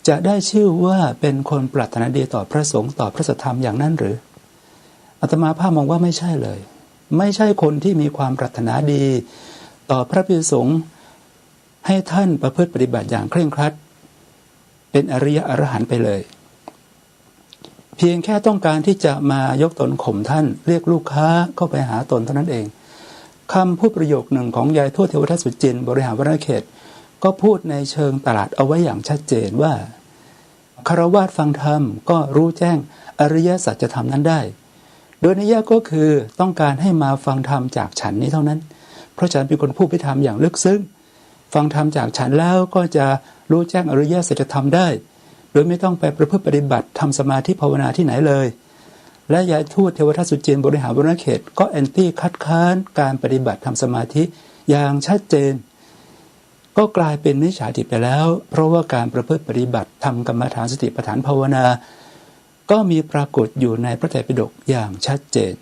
จะได้ชื่อว่าเป็นคนปรารถนาดีต่อพระสงฆ์ต่อพระสัทธรรมอย่างนั้นหรืออาตมาภาพมองว่าไม่ใช่เลยไม่ใช่คนที่มีความปรารถนาดีต่อพระภิกษุสงฆ์ให้ท่านประพฤติปฏิบัติอย่างเคร่งครัดเป็นอริยอรหันต์ไปเลยเพียงแค่ต้องการที่จะมายกตนข่มท่านเรียกลูกค้าเข้าไปหาตนเท่านั้นเองคำพูดประโยคหนึ่งของยายทั่วเทวทัตสุจินบริหารวนเขตก็พูดในเชิงตลาดเอาไว้อย่างชัดเจนว่าคฤหัสถ์ฟังธรรมก็รู้แจ้งอริยสัจธรรมนั้นได้โดยนัยยะก็คือต้องการให้มาฟังธรรมจากฉันนี้เท่านั้นเพราะฉันเป็นคนพูดพิธรรมอย่างลึกซึ้งฟังธรรมจากฉันแล้วก็จะรู้แจ้งอริยสัจธรรมได้โดยไม่ต้องไปประพฤติปฏิบัติทำสมาธิภาวนาที่ไหนเลยและยายทูตเทวทัตสุจินบริหารวนเขตก็แอนตี้คัดค้านการปฏิบัติทำสมาธิอย่างชัดเจนก็กลายเป็นมิจฉาทิฏฐิไปแล้วเพราะว่าการประพฤติปฏิบัติทำกรรมฐานสติปัฏฐานภาวนาก็มีปรากฏอยู่ในพระไตรปิฎกอย่างชัดเจน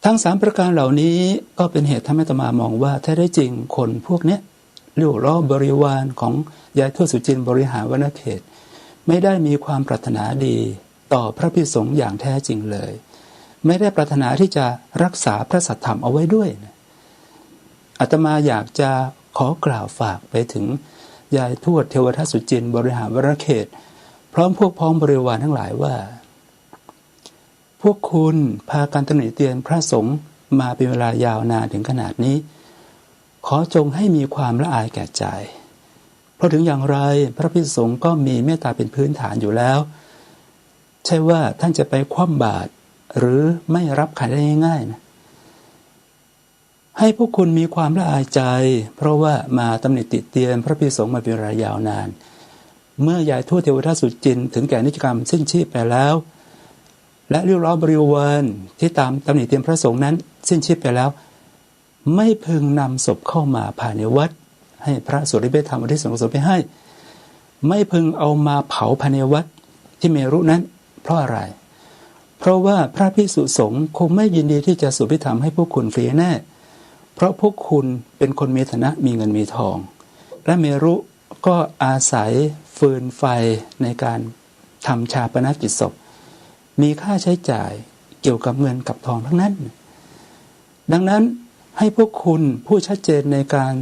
ทั้ง3ประการเหล่านี้ก็เป็นเหตุทำให้อาตมามองว่าแท้ได้จริงคนพวกเนี้ยเรียกล้อบริวารของยายทวดสุจินต์บริหารวรรณเขตไม่ได้มีความปรารถนาดีต่อพระภิกษุสงฆ์อย่างแท้จริงเลยไม่ได้ปรารถนาที่จะรักษาพระสัทธรรมเอาไว้ด้วยนะอาตมาอยากจะขอกล่าวฝากไปถึงยายทวดเทวทัตสุจินต์บริหารวรรณเขตพร้อมพวกพ้องบริวารทั้งหลายว่าพวกคุณพากันตำหนิเตียนพระสงฆ์มาเป็นเวลายาวนานถึงขนาดนี้ขอจงให้มีความละอายแก่ใจเพราะถึงอย่างไรพระภิกษุสงฆ์ก็มีเมตตาเป็นพื้นฐานอยู่แล้วใช่ว่าท่านจะไปคว่ำบาตรหรือไม่รับขันได้ง่ายๆนะให้พวกคุณมีความละอายใจเพราะว่ามาตำหนิติเตียนพระภิกษุสงฆ์มาเป็นเวลายาวนานเมื่อยายทวดเทวทัตสุจินต์ถึงแก่นิจกรรมสิ้นชีพไปแล้วและเรียกร้องบริวารที่ตามตำหนิเตียนพระสงฆ์นั้นสิ้นชีพไปแล้วไม่พึงนำศพเข้ามาภายในวัดให้พระสวดอภิธรรมอุทิศส่วนกุศลไปให้ไม่พึงเอามาเผาภายในวัดที่เมรุนั้นเพราะอะไรเพราะว่าพระภิกษุสงฆ์คงไม่ยินดีที่จะสวดอภิธรรมให้พวกคุณฟรีแน่เพราะพวกคุณเป็นคนมีฐานะมีเงินมีทองและเมรุก็อาศัยฟืนไฟในการทำชาปนกิจศพมีค่าใช้จ่ายเกี่ยวกับเงินกับทองทั้งนั้นดังนั้นให้พวกคุณผู้ชัดเจนในการ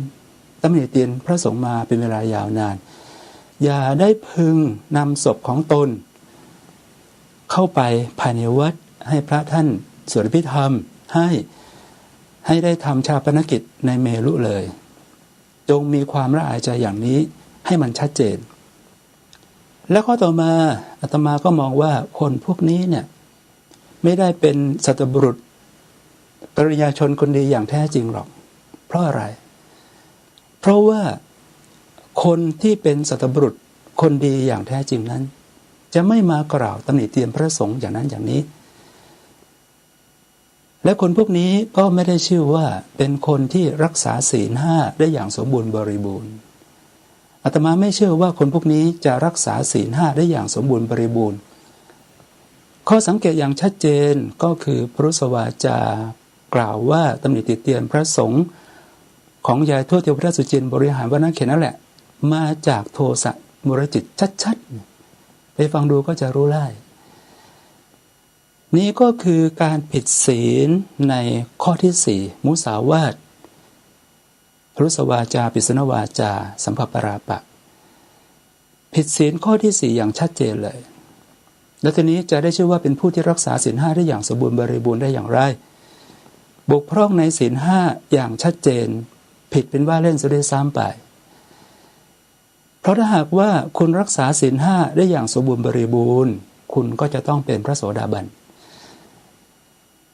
ตำหนิเตียนพระสงฆ์มาเป็นเวลายาวนานอย่าได้พึงนำศพของตนเข้าไปภายในวัดให้พระท่านสวดอภิธรรมให้ได้ทำชาปนกิจในเมรุเลยจงมีความละอายใจอย่างนี้ให้มันชัดเจนและข้อต่อมาอาตมาก็มองว่าคนพวกนี้เนี่ยไม่ได้เป็นสัตบุรุษปริญญาชนคนดีอย่างแท้จริงหรอกเพราะอะไรเพราะว่าคนที่เป็นสัตบุรุษคนดีอย่างแท้จริงนั้นจะไม่มากล่าวตำหนิเตียนพระสงฆ์อย่างนั้นอย่างนี้และคนพวกนี้ก็ไม่ได้ชื่อว่าเป็นคนที่รักษาศีล 5ได้อย่างสมบูรณ์บริบูรณ์อาตมาไม่เชื่อว่าคนพวกนี้จะรักษาศีล 5ได้อย่างสมบูรณ์บริบูรณ์ข้อสังเกตอย่างชัดเจนก็คือพุทธวาจากล่าวว่าตำหนิติเตียนพระสงฆ์ของยายทวดเทวทัตสุจินต์บริหารวรรณเขตนั่นแหละมาจากโทสะมุรจิตชัดๆไปฟังดูก็จะรู้ได้นี้ก็คือการผิดศีลในข้อที่4มุสาวาทพุทธวาจาปิสนวาจาสัมภปราปะผิดศีลข้อที่4อย่างชัดเจนเลยแล้วทีนี้จะได้ชื่อว่าเป็นผู้ที่รักษาศีล 5ได้อย่างสมบูรณ์บริบูรณ์ได้อย่างไรบกพร่องในศีล 5อย่างชัดเจนผิดเป็นว่าเล่นซะด้วยซ้ำไปเพราะถ้าหากว่าคุณรักษาศีล 5ได้อย่างสมบูรณ์บริบูรณ์คุณก็จะต้องเป็นพระโสดาบัน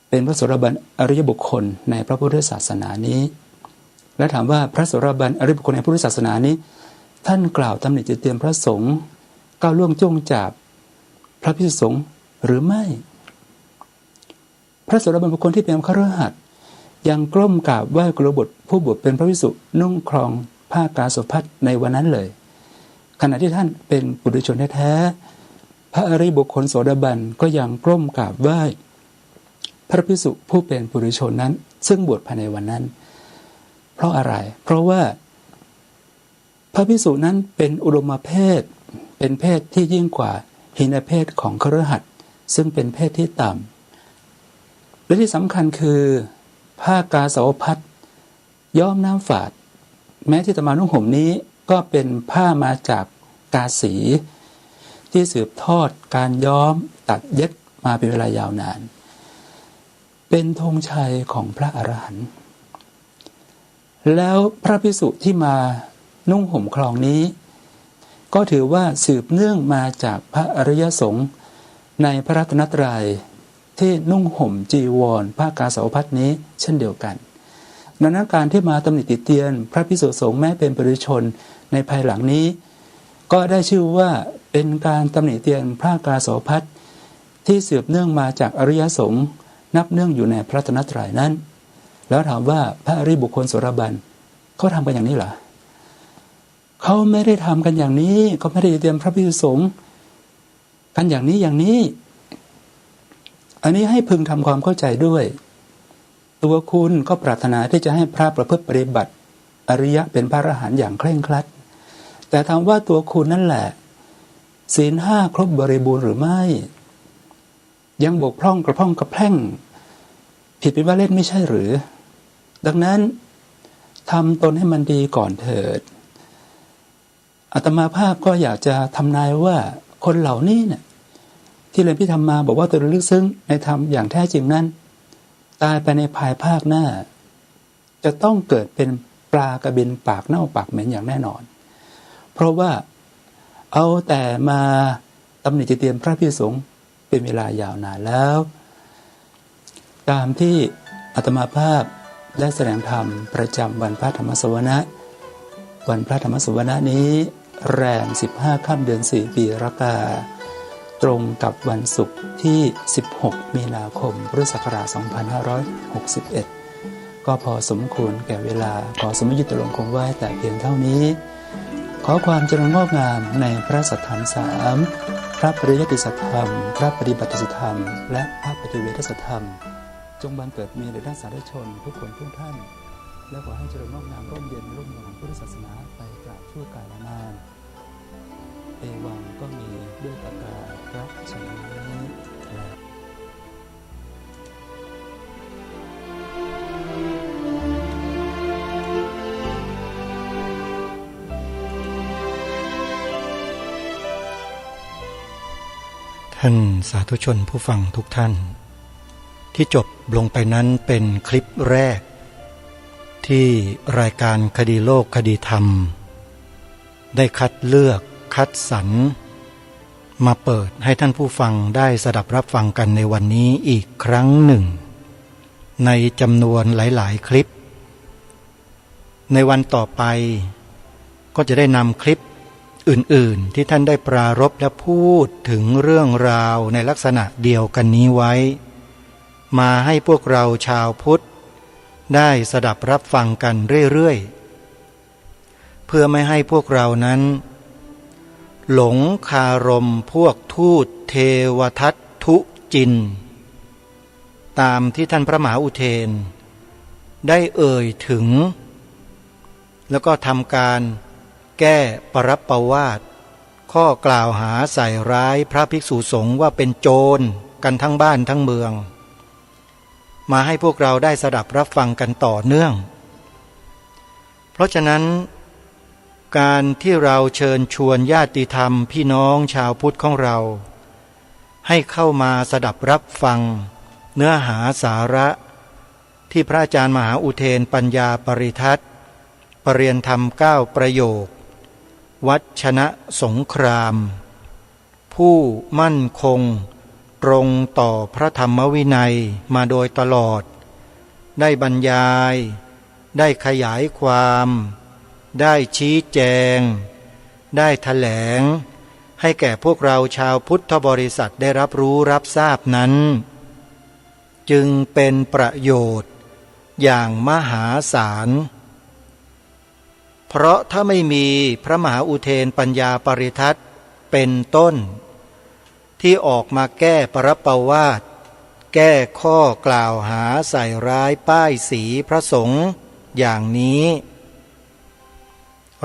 เป็นพระโสดาบันอริยบุคคลในพระพุทธศาสนานี้และถามว่าพระโสดาบันอริยบุคคลในพุทธศาสนานี้ท่านกล่าวตำหนิติเตียนพระสงฆ์ก้าวล่วงจ้วงจับพระภิกษุสงฆ์หรือไม่พระโสดาบันบุคคลที่เป็นฆราวาสยังกล้มกราบไหว้กุลบุตรผู้บวชเป็นพระภิกษุนุ่งครองผ้ากาสาวพัสในวันนั้นเลยขณะที่ท่านเป็นปุถุชนแท้ๆพระอริยบุคคลโสดาบันก็ยังกล้มกราบไหว้พระภิกษุผู้เป็นปุถุชนนั้นซึ่งบวชภายในวันนั้นเพราะอะไรเพราะว่าพระภิกษุนั้นเป็นอุดมเพศเป็นเพศที่ยิ่งกว่าหินเพศของคฤหัสถ์ซึ่งเป็นเพศที่ต่ำและที่สำคัญคือผ้ากาสาวพัสย้อมน้ำฝาดแม้ที่อาตมานุ่งห่มนี้ก็เป็นผ้ามาจากกาสีที่สืบทอดการย้อมตัดเย็บมาเป็นเวลายาวนานเป็นธงชัยของพระอรหันต์แล้วพระภิกษุที่มานุ่งห่มครองนี้ก็ถือว่าสืบเนื่องมาจากพระอริยสงฆ์ในพระรัตนตรัยที่นุ่งห่มจีวรผ้ากาสาวพัสนี้เช่นเดียวกันดังนั้นการที่มาตำหนิติเตียนพระภิกษุสงฆ์แม้เป็นปุถุชนในภายหลังนี้ก็ได้ชื่อว่าเป็นการตำหนิเตียนผ้ากาสาวพัสที่สืบเนื่องมาจากอริยสงฆ์นับเนื่องอยู่ในพระรัตนตรัยนั้นแล้วถามว่าพระอริยบุคคลโสดาบันเขาทำกันอย่างนี้เหรอเขาไม่ได้ทำกันอย่างนี้เขาไม่ได้เตรียมพระภิกษุสงฆ์กันอย่างนี้อันนี้ให้พึงทำความเข้าใจด้วย ตัวคุณก็ปรารถนาที่จะให้พระประพฤติปฏิบัติอริยะเป็นพระอรหันต์อย่างเคร่งครัดแต่ถามว่าตัวคุณนั่นแหละศีลห้าครบบริบูรณ์หรือไม่ยังบกพร่องกระพร่องกระแพร่งผิดเป็นว่าเล่นไม่ใช่หรือดังนั้นทำตนให้มันดีก่อนเถิดอาตมาภาพก็อยากจะทำนายว่าคนเหล่านี้เนี่ยที่เรียนพิธรรมมาบอกว่าตนลึกซึ้งในธรรมอย่างแท้จริงนั้นตายไปในภายภาคหน้าจะต้องเกิดเป็นปลากระเบนปากเน่าปากเหม็นอย่างแน่นอนเพราะว่าเอาแต่มาตำหนิติเตียนพระภิกษุสงฆ์เป็นเวลายาวนานแล้วตามที่อาตมาภาพได้แสดงธรรมประจำวันพระธรรมสวนะวันพระธรรมสวนะนี้แรม15 ค่ำเดือน 4 ปีรากาตรงกับวันศุกร์ที่16 มีนาคมพุทธศักราช 2561 ก็พอสมควรแก่เวลาขอสมยุติลงคงไว้แต่เพียงเท่านี้ขอความเจริญงอกงามในพระสัทธรรม3พระปริยัติสัทธรรมพระปฏิบัติสัทธรรมและพระปฏิเวทสัทธรรมจงบังเกิดมีแด่ท่านสาธุชนทุกคนทุกท่านและขอให้เจริญงอกงามร่มเย็นร่มเย็นพุทธศาสนาไปตราบชั่วกาลนานเอวังก็มีด้วยประกาศพระชนนี้และ ท่านสาธุชนผู้ฟังทุกท่านที่จบลงไปนั้นเป็นคลิปแรกที่รายการคดีโลกคดีธรรมได้คัดเลือกคัดสรรมาเปิดให้ท่านผู้ฟังได้สดับรับฟังกันในวันนี้อีกครั้งหนึ่งในจำนวนหลายๆคลิปในวันต่อไปก็จะได้นำคลิปอื่นๆที่ท่านได้ปรารภและพูดถึงเรื่องราวในลักษณะเดียวกันนี้ไว้มาให้พวกเราชาวพุทธได้สดับรับฟังกันเรื่อยๆเพื่อไม่ให้พวกเรานั้นหลงคารมพวกทูตเทวทัตทุจินตามที่ท่านพระมหาอุเทนได้เอ่ยถึงแล้วก็ทำการแก้ปรับประวาทข้อกล่าวหาใส่ร้ายพระภิกษุสงฆ์ว่าเป็นโจรกันทั้งบ้านทั้งเมืองมาให้พวกเราได้สดับรับฟังกันต่อเนื่องเพราะฉะนั้นการที่เราเชิญชวนญาติธรรมพี่น้องชาวพุทธของเราให้เข้ามาสดับรับฟังเนื้อหาสาระที่พระอาจารย์มหาอุเทนปัญญาปริทัศน์ปรริยนธรรม9ประโยควัชนะสงครามผู้มั่นคงตรงต่อพระธรรมวินัยมาโดยตลอดได้บรรยายได้ขยายความได้ชี้แจงได้แถลงให้แก่พวกเราชาวพุทธบริษัทได้รับรู้รับทราบนั้นจึงเป็นประโยชน์อย่างมหาศาลเพราะถ้าไม่มีพระมหาอุเทนปัญญาปริทัศน์เป็นต้นที่ออกมาแก้ปรับประวาทแก้ข้อกล่าวหาใส่ร้ายป้ายสีพระสงฆ์อย่างนี้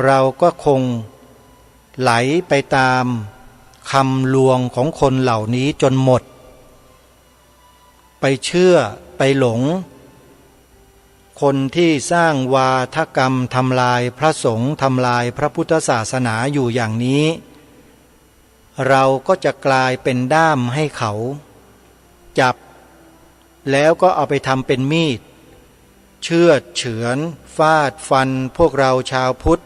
เราก็คงไหลไปตามคำลวงของคนเหล่านี้จนหมดไปเชื่อไปหลงคนที่สร้างวาทกรรมทำลายพระสงฆ์ทำลายพระพุทธศาสนาอยู่อย่างนี้เราก็จะกลายเป็นด้ามให้เขาจับแล้วก็เอาไปทำเป็นมีดเชือดเฉือนฟาดฟันพวกเราชาวพุทธ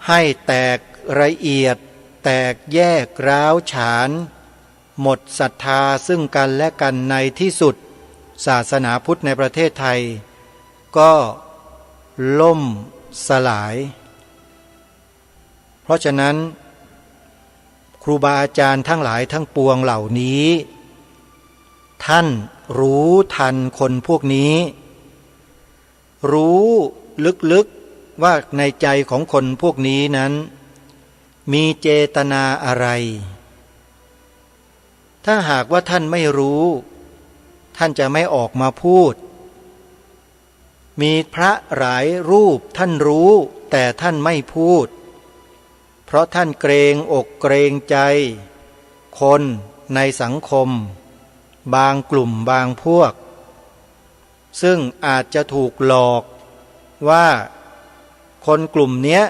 ให้แตกละเอียดแตกแยกร้าวฉานหมดศรัทธาซึ่งกันและกันในที่สุดศาสนาพุทธในประเทศไทยก็ล่มสลายเพราะฉะนั้นครูบาอาจารย์ทั้งหลายทั้งปวงเหล่านี้ท่านรู้ทันคนพวกนี้รู้ลึกๆว่าในใจของคนพวกนี้นั้นมีเจตนาอะไรถ้าหากว่าท่านไม่รู้ท่านจะไม่ออกมาพูด มีพระหลายรูปท่านรู้แต่ท่านไม่พูดเพราะท่านเกรงอกเกรงใจคนในสังคมบางกลุ่มบางพวกซึ่งอาจจะถูกหลอกว่าคนกลุ่มเนี้ย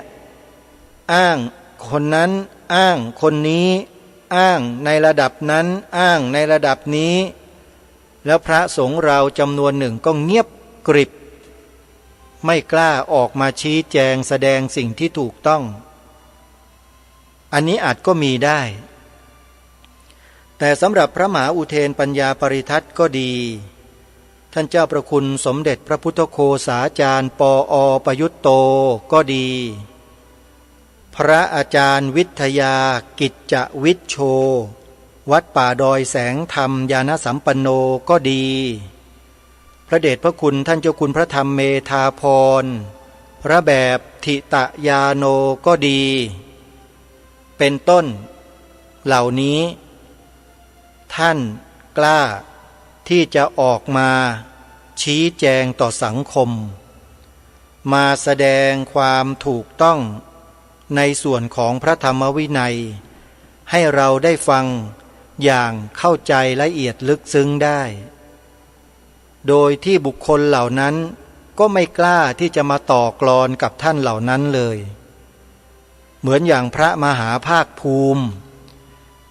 อ้างคนนั้นอ้างคนนี้อ้างในระดับนั้นอ้างในระดับนี้แล้วพระสงฆ์เราจำนวนหนึ่งก็เงียบกริบไม่กล้าออกมาชี้แจงแสดงสิ่งที่ถูกต้องอันนี้อาจก็มีได้แต่สำหรับพระมหาอุเทนปัญญาปริทัตก็ดีท่านเจ้าประคุณสมเด็จพระพุทธโฆษาจารย์ปอ.ประยุตโตก็ดีพระอาจารย์วิทยากิจจวิชโชวัดป่าดอยแสงธรรมญาณสัมปันโนก็ดีพระเดชพระคุณท่านเจ้าคุณพระธรรมเมธาพรพระแบบทิตยาโนก็ดีเป็นต้นเหล่านี้ท่านกล้าที่จะออกมาชี้แจงต่อสังคมมาแสดงความถูกต้องในส่วนของพระธรรมวินัยให้เราได้ฟังอย่างเข้าใจละเอียดลึกซึ้งได้โดยที่บุคคลเหล่านั้นก็ไม่กล้าที่จะมาต่อกลอนกับท่านเหล่านั้นเลยเหมือนอย่างพระมหาภาคภูมิ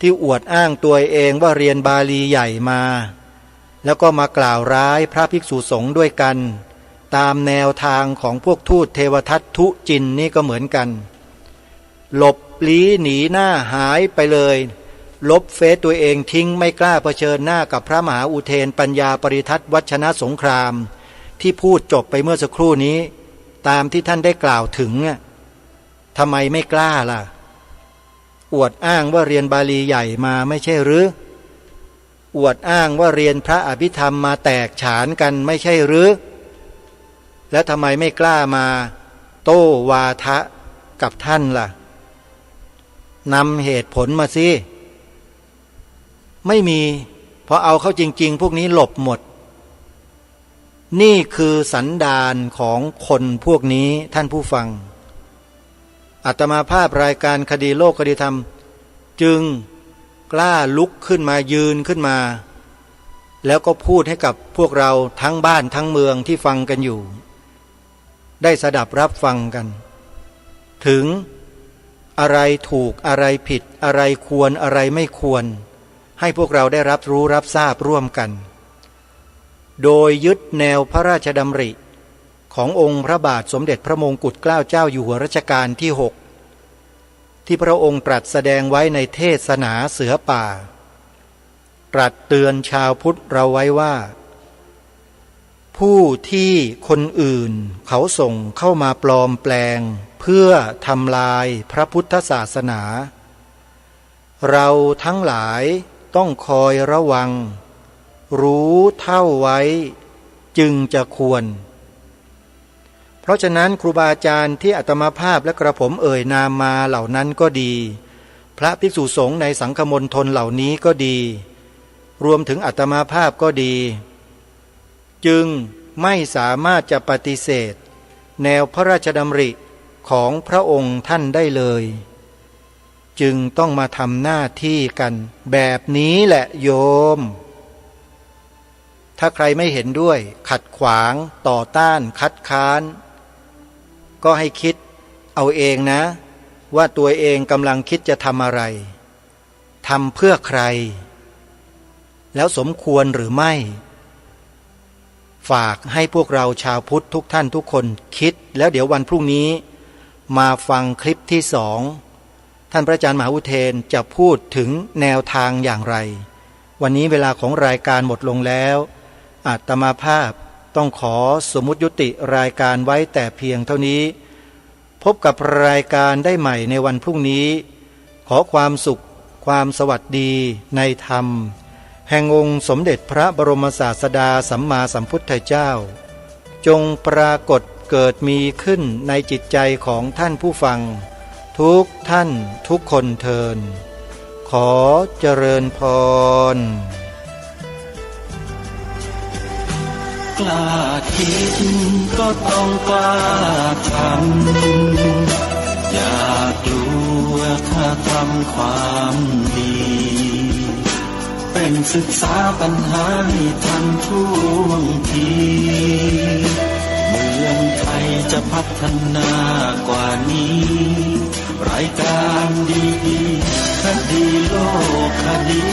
ที่อวดอ้างตัวเองว่าเรียนบาลีใหญ่มาแล้วก็มากล่าวร้ายพระภิกษุสงฆ์ด้วยกันตามแนวทางของพวกทูตเทวทัตทุจินนี่ก็เหมือนกันหลบลี้หนีหน้าหายไปเลยลบเฟซตัวเองทิ้งไม่กล้าเผชิญหน้ากับพระมหาอุเทนปัญญาปริทัตวัชนะสงครามที่พูดจบไปเมื่อสักครู่นี้ตามที่ท่านได้กล่าวถึงทำไมไม่กล้าล่ะอวดอ้างว่าเรียนบาลีใหญ่มาไม่ใช่หรืออวดอ้างว่าเรียนพระอภิธรรมมาแตกฉานกันไม่ใช่หรือแล้วทำไมไม่กล้ามาโต้วาทะกับท่านล่ะนำเหตุผลมาสิไม่มีพอเอาเข้าจริงๆพวกนี้หลบหมดนี่คือสันดานของคนพวกนี้ท่านผู้ฟังอาตมาภาพรายการคดีโลกคดีธรรมจึงกล้าลุกขึ้นมายืนขึ้นมาแล้วก็พูดให้กับพวกเราทั้งบ้านทั้งเมืองที่ฟังกันอยู่ได้สดับรับฟังกันถึงอะไรถูกอะไรผิดอะไรควรอะไรไม่ควรให้พวกเราได้รับรู้รับทราบร่วมกันโดยยึดแนวพระราชดำริขององค์พระบาทสมเด็จพระมงกุฎเกล้าเจ้าอยู่หัวรัชกาลที่6ที่พระองค์ตรัสแสดงไว้ในเทศนาเสือป่าตรัสเตือนชาวพุทธเราไว้ว่าผู้ที่คนอื่นเขาส่งเข้ามาปลอมแปลงเพื่อทำลายพระพุทธศาสนาเราทั้งหลายต้องคอยระวังรู้เท่าไว้จึงจะควรเพราะฉะนั้นครูบาอาจารย์ที่อาตมาภาพและกระผมเอ่ยนามมาเหล่านั้นก็ดีพระภิกษุสงฆ์ในสังฆมณฑลเหล่านี้ก็ดีรวมถึงอาตมาภาพก็ดีจึงไม่สามารถจะปฏิเสธแนวพระราชดำริของพระองค์ท่านได้เลยจึงต้องมาทำหน้าที่กันแบบนี้แหละโยมถ้าใครไม่เห็นด้วยขัดขวางต่อต้านคัดค้านก็ให้คิดเอาเองนะว่าตัวเองกำลังคิดจะทำอะไรทำเพื่อใครแล้วสมควรหรือไม่ฝากให้พวกเราชาวพุทธทุกท่านทุกคนคิดแล้วเดี๋ยววันพรุ่งนี้มาฟังคลิปที่2ท่านพระอาจารย์มหาอุเทนจะพูดถึงแนวทางอย่างไรวันนี้เวลาของรายการหมดลงแล้วอาตมาภาพต้องขอสมมุติยุติรายการไว้แต่เพียงเท่านี้พบกับรายการได้ใหม่ในวันพรุ่งนี้ขอความสุขความสวัสดีในธรรมแห่งองค์สมเด็จพระบรมศาสดาสัมมาสัมพุทธเจ้าจงปรากฏเกิดมีขึ้นในจิตใจของท่านผู้ฟังทุกท่านทุกคนเทินขอเจริญพร ล้าคิดก็ต้องกล้าทำอย่ากลัวถ้าทำความดีเป็นศึกษาปัญหาให้ทันท่วงทีเมืองไทยจะพัฒนากว่านี้รายการดีๆคดีโลกคดี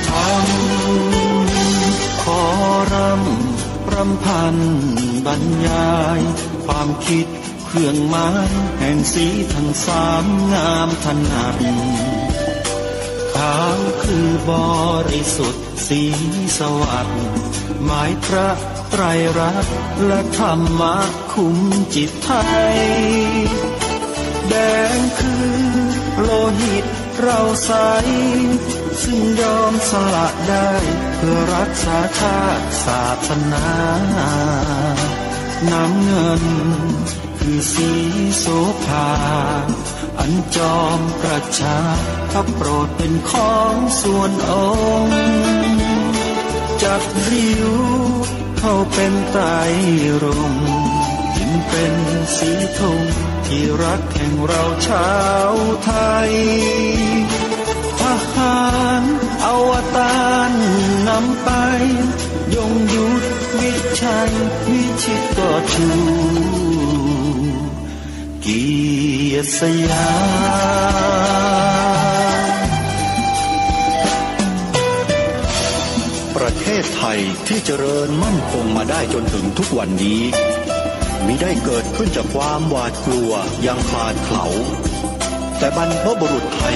ธรรมขอรำพันบรรยายความคิดเครื่องหมายแห่งสีทั้งสามงามถนัดขาวคือบริสุทธิ์สีสวัสดิ์หมายพระไตรรัตน์และธรรมะคุมจิตไทยแดงคือโลหิตเราใสซึ่งยอมสละได้เพื่อรักษาชาติศาสนาน้ำเงินคือสีโสภาอันจอมประชาพระโปรดเป็นของส่วนองค์จักริ้วเข้าเป็นไตรรงค์จึงเป็นสีธงที่รักแห่งเราชาวไทยทหารอวตารนำไปยงยุทธวิชัยวิชิตก็ชูเกียรติสยามประเทศไทยที่เจริญมั่นคงมาได้จนถึงทุกวันนี้มิได้เกิดขึ้นจากความหวาดกลัวอย่างคลาดเขลาแต่บรรพบุรุษไทย